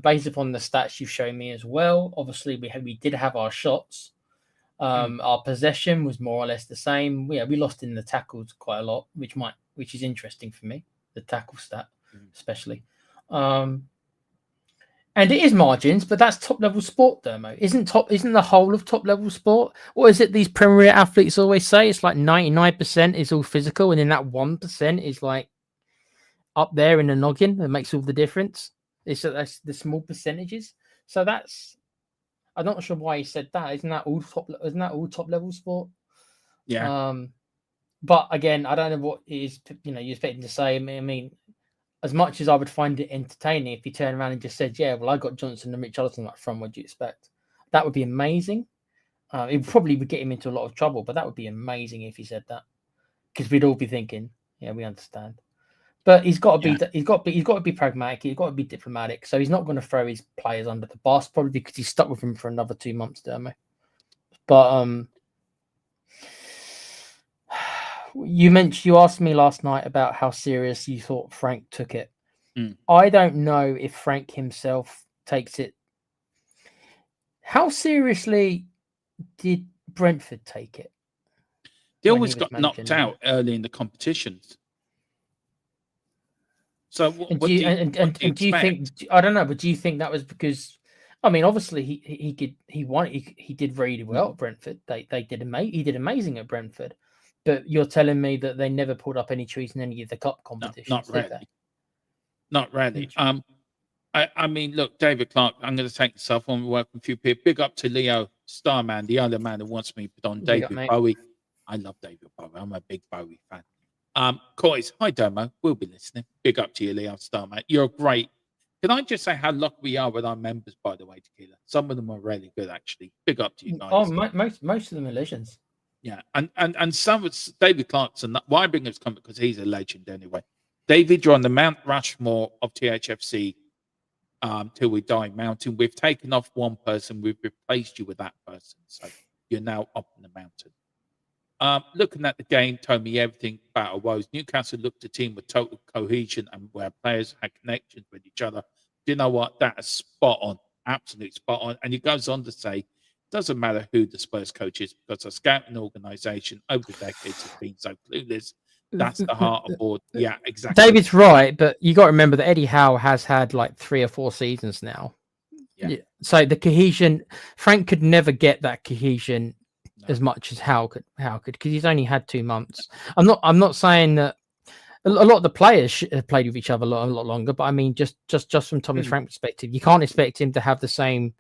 based upon the stats you've shown me as well, obviously we did have our shots. Our possession was more or less the same. We lost in the tackles quite a lot, which is interesting for me, the tackle stat especially. And it is margins, but that's top level sport, Dermo. Isn't the whole of top level sport? Or is it these Premier athletes always say it's like 99% is all physical, and then that 1% is like up there in the noggin that makes all the difference? That's the small percentages. So I'm not sure why he said that. Isn't that all top level sport? Yeah. But again, I don't know what it is. You expect him to say. I mean, as much as I would find it entertaining if he turned around and just said, "Yeah, well, I got Johnson and Richarlison up front. What do you expect?" That would be amazing. It probably would get him into a lot of trouble, but that would be amazing if he said that, because we'd all be thinking, "Yeah, we understand." But he's got to be. He's got to be pragmatic. He's got to be diplomatic. So he's not going to throw his players under the bus, probably because he's stuck with him for another 2 months, Dermo. But you asked me last night about how serious you thought Frank took it. I don't know if Frank himself takes it. How seriously did Brentford take it? They always got knocked out early in the competitions. So do you think? I don't know, but do you think that was because? I mean, obviously he did really well at Brentford. He did amazing at Brentford. But you're telling me that they never pulled up any trees in any of the cup competitions? Not really. Not really. I mean, look, David Clark, I'm going to take yourself on. We work with a few people. Big up to Leo Starman, the other man who wants me to put on David Bowie. I love David Bowie. I'm a big Bowie fan. Coys, hi, Domo. We'll be listening. Big up to you, Leo Starman. You're great. Can I just say how lucky we are with our members, by the way, Tequila? Some of them are really good, actually. Big up to you guys. Oh, most of them are legends. Yeah, and some of David Clarkson. Why I bring this comment? Because he's a legend anyway. David, you're on the Mount Rushmore of THFC till we die mountain. We've taken off one person. We've replaced you with that person. So you're now up in the mountain. Looking at the game told me everything about our woes. Newcastle looked a team with total cohesion and where players had connections with each other. Do you know what? That is spot on. Absolute spot on. And he goes on to say, doesn't matter who the Spurs coach is, because a scouting organisation over the decades has been so clueless. That's the heart of board. Yeah, exactly. David's right, but you got to remember that Eddie Howe has had like 3 or 4 seasons now. Yeah. So the cohesion, Frank could never get that cohesion as much as Howe could, because he's only had 2 months. I'm not saying that a lot of the players have played with each other a lot longer, but I mean just from Thomas Frank's perspective, you can't expect him to have the same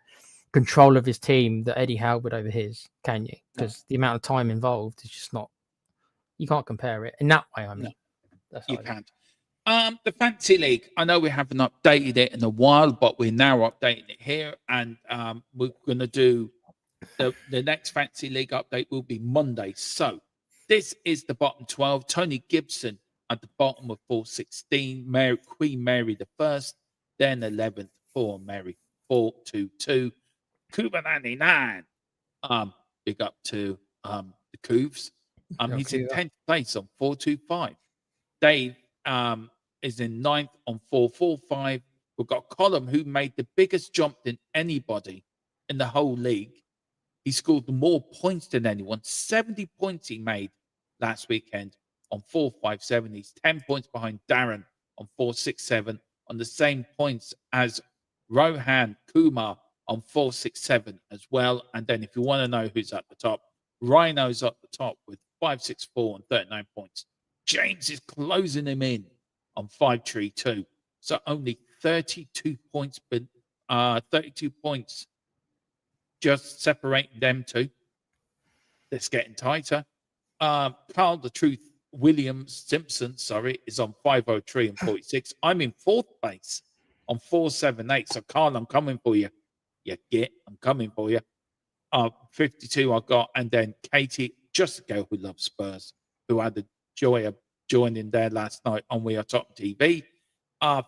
control of his team that Eddie Howe would over his, can you? Because the amount of time involved is just not. You can't compare it in that way. I mean, you can't. The Fantasy League. I know we haven't updated it in a while, but we're now updating it here, and we're going to do The next Fantasy League update will be Monday. So this is the bottom 12. Tony Gibson at the bottom of 416. Queen Mary the first, then 11th for Mary 422. Cuba 99. Big up to the Couvs. He's in 10th place on 425. Dave is in 9th on 445. We've got Colum, who made the biggest jump than anybody in the whole league. He scored more points than anyone. 70 points he made last weekend on 457. He's 10 points behind Darren on 467, on the same points as Rohan Kumar on 467 as well. And then if you want to know who's at the top, Rhino's at the top with 564 and 39 points. James is closing him in on 532. So only 32 points, but 32 points just separating them two. It's getting tighter. Carl the Truth Simpson is on 503 and 46. I'm in 4th place on 478. So Carl, I'm coming for you. I'm coming for you. 52 I got, and then Katie, just a girl who loves Spurs, who had the joy of joining there last night on We Are Top TV.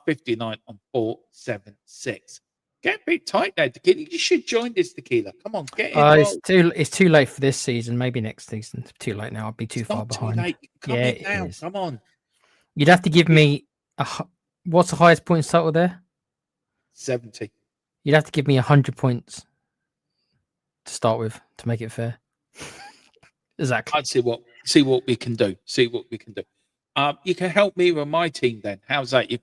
59 on 476. Get a bit tight there, Tequila. You should join this, Tequila. Come on, get in. It's too late for this season. Maybe next season. It's too late now. I'll be too far behind. Too late. Come in now. Come on. You'd have to give me what's the highest points total there? 70. You'd have to give me 100 points to start with to make it fair. Exactly. I'd see what we can do. You can help me with my team then. How's that? You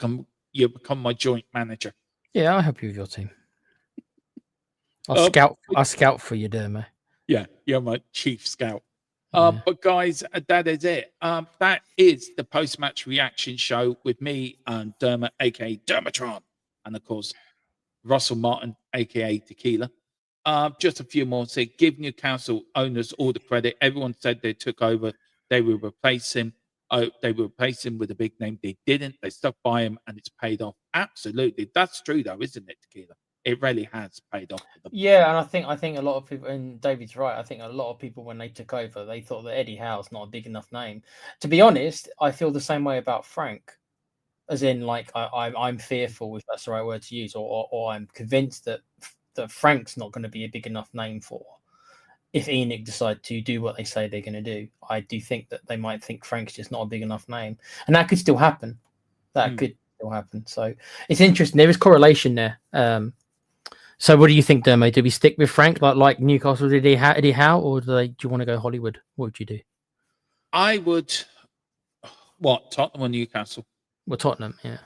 become my joint manager. Yeah, I'll help you with your team. I'll scout for you, Dermo. Yeah, you're my chief scout. But guys, that is it. That is the post-match reaction show with me and Dermot, aka Dermatron, and of course Russell Martin, aka Tequila. Just a few more. Say, give Newcastle owners all the credit. Everyone said they took over. They will replace him. They will replace him with a big name. They didn't. They stuck by him, and it's paid off. Absolutely, that's true, though, isn't it, Tequila? It really has paid off for them. Yeah, and I think a lot of people, and David's right. I think a lot of people, when they took over, they thought that Eddie Howe's not a big enough name. To be honest, I feel the same way about Frank, as in, like, I'm fearful, if that's the right word to use, or I'm convinced that Frank's not going to be a big enough name for. If Enoch decide to do what they say they're going to do, I do think that they might think Frank's just not a big enough name, and that could still happen. So it's interesting. There is correlation there. So what do you think, Dermo? Do we stick with Frank like Newcastle did Eddie Howe, or do you want to go Hollywood? What would you do? I would. What, Tottenham or Newcastle? Well, Tottenham, yeah.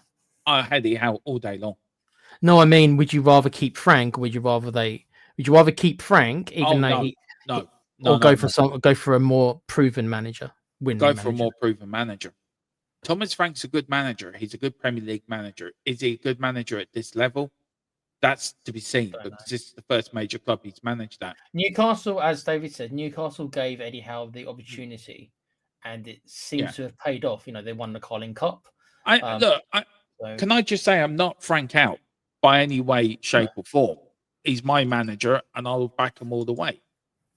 I had Eddie Howe all day long. No, I mean, would you rather keep Frank, or would you rather keep Frank even though go for a more proven manager? For a more proven manager. Thomas Frank's a good manager. He's a good Premier League manager. Is he a good manager at this level? That's to be seen, because this is the first major club he's managed at. Newcastle, as David said, Newcastle gave Eddie Howe the opportunity, and it seems to have paid off. You know, they won the Carling Cup. Can I just say I'm not Frank out by any way, shape, or form. He's my manager, and I'll back him all the way.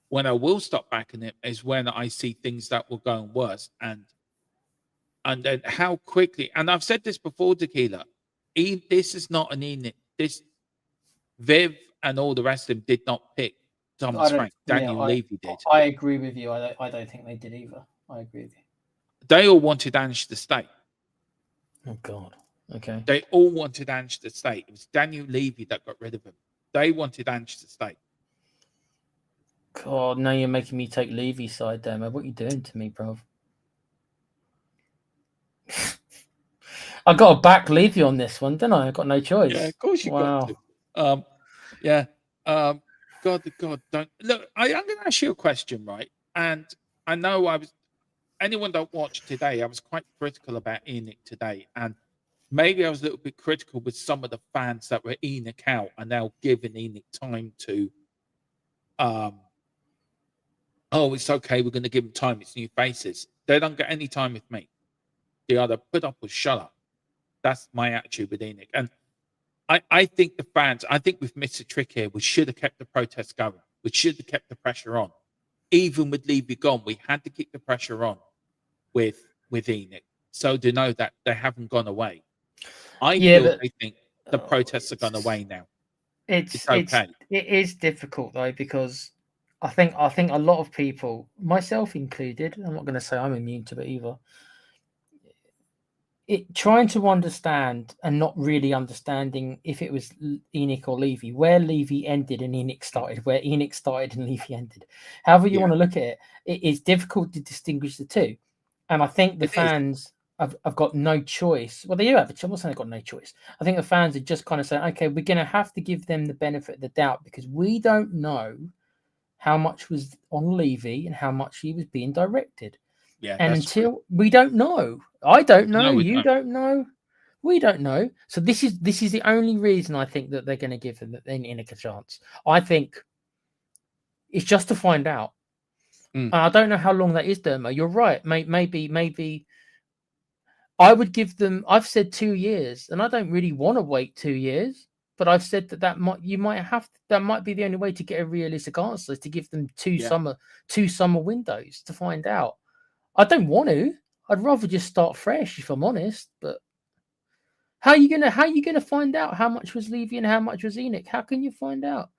When I will stop backing him is when I see things that will go worse, and then how quickly. And I've said this before, Tequila. This is not an Enoch. This Viv and all the rest of them did not pick Thomas Frank. Daniel Levy did. I agree with you. I don't think they did either. I agree with you. They all wanted Ange to stay. Oh God. Okay. They all wanted Ange to stay. It was Daniel Levy that got rid of him. They wanted Ange to stay. God, now you're making me take Levy's side, Demo. What are you doing to me, bro? I got to back Levy on this one, didn't I? I got no choice. Yeah, of course you got to. God, don't look. I'm going to ask you a question, right? And I know anyone that watched today, I was quite critical about Enoch today, and maybe I was a little bit critical with some of the fans that were Enoch out and now giving Enoch time to. It's okay. We're going to give him time. It's new faces. They don't get any time with me. They either put up or shut up. That's my attitude with Enoch. And I think the fans, I think we've missed a trick here. We should have kept the protests going. We should have kept the pressure on. Even with Levy gone, we had to keep the pressure on with Enoch, so to know that they haven't gone away. I think the protests have gone away now. It's okay. It is difficult though, because I think a lot of people, myself included, I'm not going to say I'm immune to it either, trying to understand and not really understanding if it was Enoch or Levy, where Levy ended and Enoch started, where Enoch started and Levy ended. However you want to look at it, it is difficult to distinguish the two. And I think the fans have got no choice. Well, they do have a choice. I'm not saying they've got no choice. I think the fans are just kind of saying, okay, we're going to have to give them the benefit of the doubt, because we don't know how much was on Levy and how much he was being directed. Yeah, and until we don't know, I don't know, you don't know, we don't know. So this is the only reason I think that they're going to give him Enoch a chance. I think it's just to find out. And I don't know how long that is, Dermo. You're right. Maybe I would give them. I've said 2 years, and I don't really want to wait 2 years. But I've said that might be the only way to get a realistic answer, is to give them two summer windows to find out. I don't want to. I'd rather just start fresh, if I'm honest. But how are you gonna find out how much was Levy and how much was Enoch? How can you find out?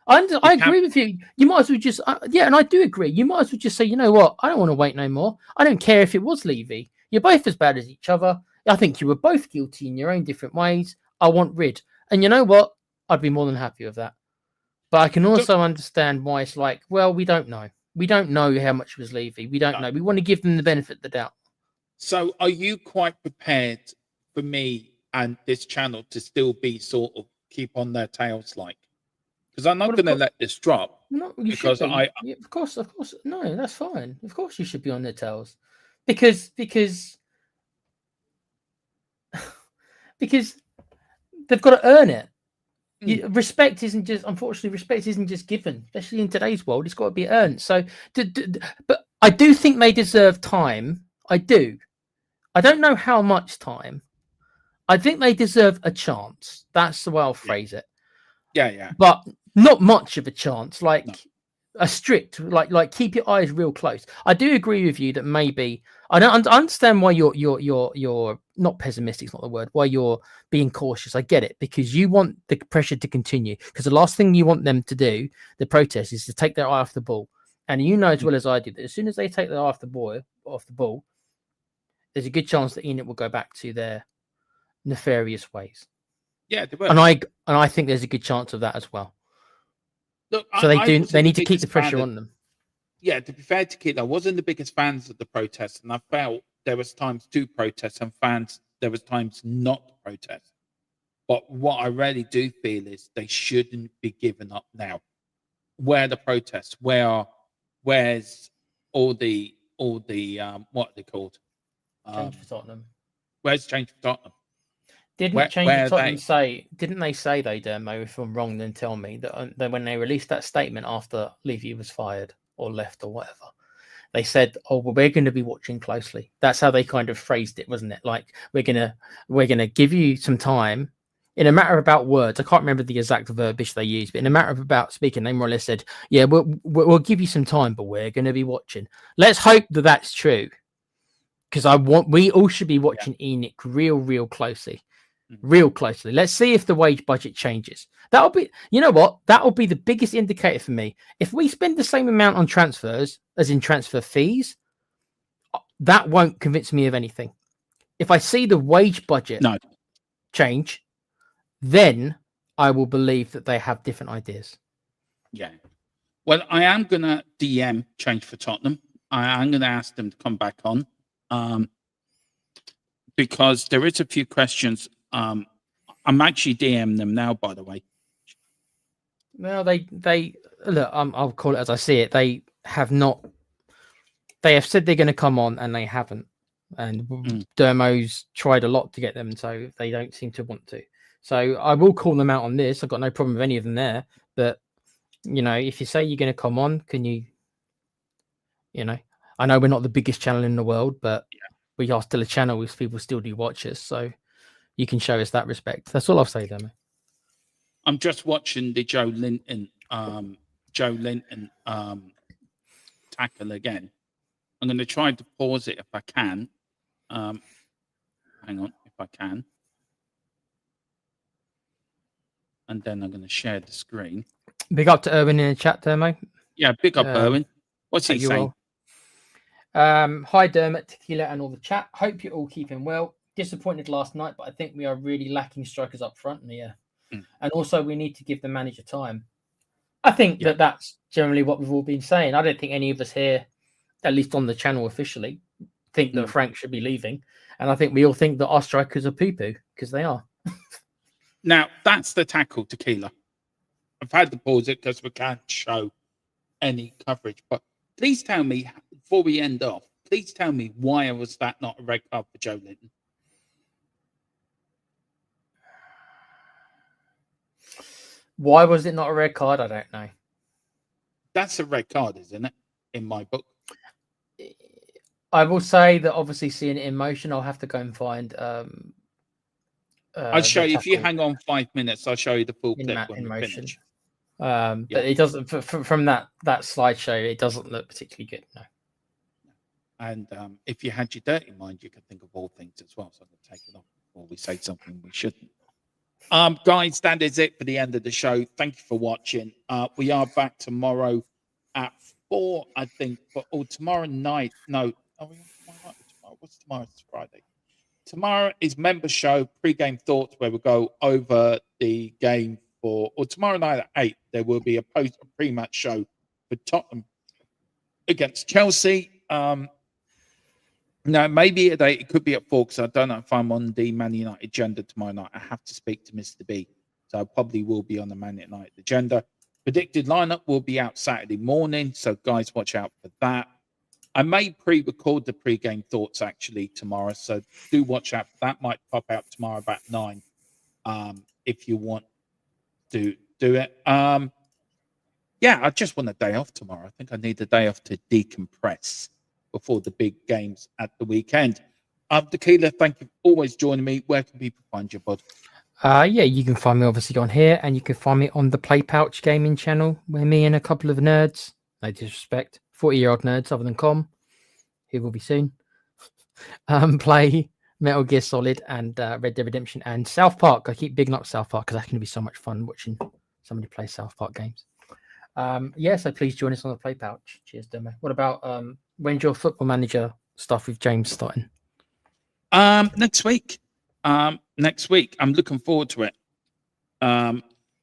I agree with you. You might as well just and I do agree. You might as well just say, you know what? I don't want to wait no more. I don't care if it was Levy. You're both as bad as each other. I think you were both guilty in your own different ways. I want rid. And you know what? I'd be more than happy with that. But I can also understand why it's like, well, we don't know. We don't know how much was Levy. We don't know. We want to give them the benefit of the doubt. So are you quite prepared for me and this channel to still be sort of keep on their tails, like? Because I'm not going to let this drop. No, because of course. No, that's fine. Of course you should be on their tails. Because they've got to earn it. Respect isn't just given, especially in today's world. It's got to be earned. So, but I do think they deserve time. I do. I don't know how much time. I think they deserve a chance. That's the way I'll phrase it. Yeah. But not much of a chance. Like a strict, like keep your eyes real close. I do agree with you that maybe I understand why you're not pessimistic. It's not the word. Why you're being cautious. I get it, because you want the pressure to continue. Because the last thing you want them to do, the protest, is to take their eye off the ball. And you know as well as I do that as soon as they take their eye off the ball, there's a good chance that Enoch will go back to their nefarious ways. Yeah, they will. And I think there's a good chance of that as well. Look, so they need to keep the pressure on them. Yeah, to be fair to Keith, I wasn't the biggest fans of the protests, and I felt there was times to protest and fans there was times not to protest. But what I really do feel is they shouldn't be giving up now. Where are the protests? Where's all the what are they called? Change for Tottenham. Where's Change for Tottenham? Didn't Change for Tottenham say? Didn't they say though, Dermo? If I'm wrong, then tell me that when they released that statement after Levy was fired or left or whatever, they said, "Oh, well, we're going to be watching closely." That's how they kind of phrased it, wasn't it? Like we're gonna give you some time. In a matter of about words, I can't remember the exact verbiage they used, but in a matter of about speaking, they more or less said, "Yeah, we'll give you some time, but we're going to be watching." Let's hope that that's true, because we all should be watching Enoch real closely. Real closely. Let's see if the wage budget changes. That'll be, you know what? That'll be the biggest indicator for me. If we spend the same amount on transfers as in transfer fees, that won't convince me of anything. If I see the wage budget change, then I will believe that they have different ideas. Yeah. Well, I am going to DM Change for Tottenham. I'm going to ask them to come back on because there is a few questions. I'm actually DMing them now, by the way. Well, they look. I'll call it as I see it. They have not. They have said they're going to come on, and they haven't. And Dermo's tried a lot to get them, so they don't seem to want to. So I will call them out on this. I've got no problem with any of them there. But you know, if you say you're going to come on, can you? You know, I know we're not the biggest channel in the world, but we are still a channel which people still do watch us. So you can show us that respect. That's all I'll say, Dermo. I'm just watching the Joe Linton Joe Linton tackle again. I'm going to try to pause it if I can. Hang on, if I can. And then I'm going to share the screen. Big up to Erwin in the chat there, mate. Yeah, big up, Erwin. What's he saying? Hi, Dermot, Tequila, and all the chat. Hope you're all keeping well. Disappointed last night, but I think we are really lacking strikers up front. And also we need to give the manager time. I think that's generally what we've all been saying. I don't think any of us here, at least on the channel officially, think that Frank should be leaving. And I think we all think that our strikers are poo-poo, because they are. Now, that's the tackle, Tequila. I've had to pause it because we can't show any coverage. But please tell me, before we end off, please tell me why was that not a red card for Joe Linton? Why was it not a red card? I don't know. That's a red card, isn't it? In my book. I will say that obviously seeing it in motion, I'll have to go and find. I'll show you. If you hang on 5 minutes, I'll show you the full clip when we finish. But it doesn't, from that slideshow, it doesn't look particularly good. No. And if you had your dirty mind, you could think of all things as well. So I'm going to take it off before we say something we shouldn't. Guys, that is it for the end of the show. Thank you for watching. We are back tomorrow at 4, I think. Tomorrow night. No. Are we on tomorrow? What's tomorrow? It's Friday. Tomorrow is member show, pre-game thoughts, where we'll go over the game tomorrow night at 8. There will be a pre-match show for Tottenham against Chelsea. No, maybe at 8, it could be at 4, because I don't know if I'm on the Man United agenda tomorrow night. I have to speak to Mr. B. So I probably will be on the Man United agenda. Predicted lineup will be out Saturday morning. So guys, watch out for that. I may pre-record the pre-game thoughts actually tomorrow. So do watch out. That might pop out tomorrow about 9 if you want to do it. Yeah, I just want a day off tomorrow. I think I need a day off to decompress before the big games at the weekend. Tequila, thank you for always joining me. Where can people find you, bud? Yeah, you can find me obviously on here, and you can find me on the Play Pouch gaming channel, where me and a couple of nerds, no disrespect, 40-year-old nerds other than Com, who will be soon, play Metal Gear Solid and Red Dead Redemption and South Park. I keep bigging up South Park because that's going to be so much fun watching somebody play South Park games. Yeah, so please join us on the Play Pouch. Cheers, Demo. What about when's your Football Manager stuff with James starting? Next week. Next week. I'm looking forward to it.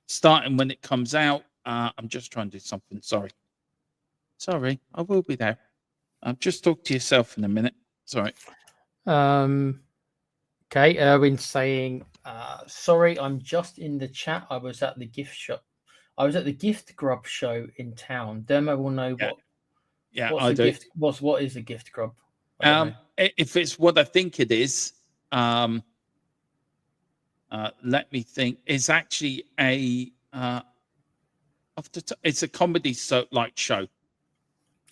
Starting when it comes out. I'm just trying to do something. Sorry, I will be there. Just talk to yourself in a minute. Sorry. Okay, Erwin's saying, sorry, I'm just in the chat. I was at the gift shop. I was at the gift grub show in town. Demo will know what. Yeah, what's I the do. Gift, what is a gift grub? If it's what I think it is, let me think. It's actually it's a comedy like show.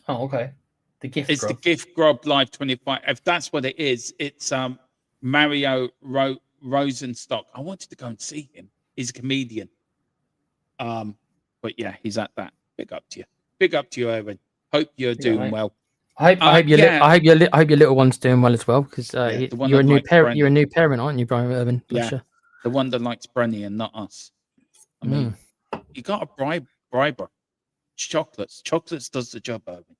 Oh, okay. The gift. It's grub. the Gift Grub Live 25. If that's what it is, it's Mario Rosenstock. I wanted to go and see him. He's a comedian. But yeah, he's at that. Big up to you. Big up to you, Owen. Hope you're doing well. I hope your little one's doing well as well, because you're a new parent. You're a new parent, aren't you, Brian Urban? Yeah, the one that likes Brenny and not us. I mean, you got to bribe her. Chocolates does the job, Urban.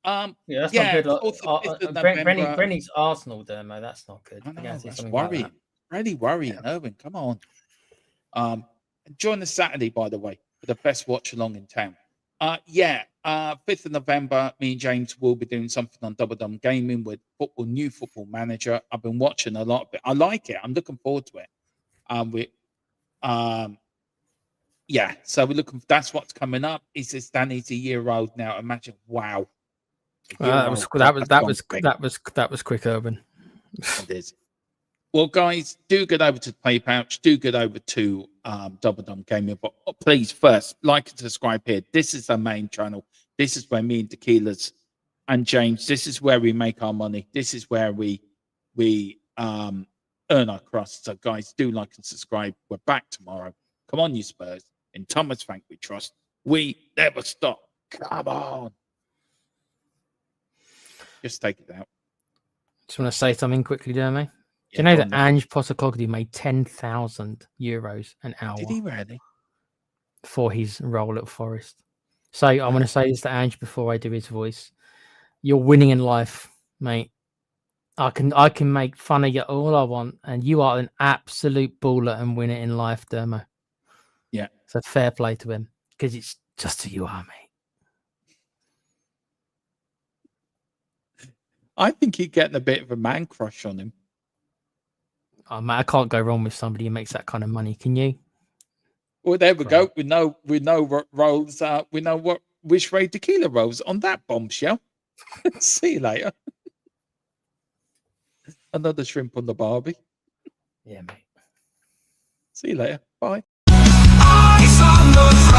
Yeah, that's not good. Brenny's Arsenal, Dermo. That's not good. I know, that's worrying. Like really worrying, Urban. Come on. Join us Saturday, by the way, for the best watch along in town. 5th of November, me and James will be doing something on Double Dum Gaming with new football manager. I've been watching a lot of it. I like it. I'm looking forward to it. So we're looking. That's what's coming up. He says Danny's a year old now. Imagine, wow. That was quick, Urban. It is. Well, guys, do get over to Play Pouch. Do get over to Double Dum Gaming. But please, first, like and subscribe here. This is the main channel. This is where me and Tequilas and James, this is where we make our money. This is where we earn our crust. So, guys, do like and subscribe. We're back tomorrow. Come on, you Spurs. In Thomas Frank we trust. We never stop. Come on. Just take it out. Just want to say something quickly, Jeremy. Do Yeah, you know go that on then. Ange Postecoglou made €10,000 an hour Did he really? for his role at Forest? So I want to say this to Ange before I do his voice. You're winning in life, mate. I can make fun of you all I want, and you are an absolute baller and winner in life, Dermo. Yeah. So fair play to him, because it's just who you are, mate. I think he's getting a bit of a man crush on him. Oh, mate, I can't go wrong with somebody who makes that kind of money. Can you? Well, there we go. We know what rolls. We know what which way tequila rolls on that bombshell. See you later. Another shrimp on the barbie. Yeah, mate. See you later. Bye. Eyes on the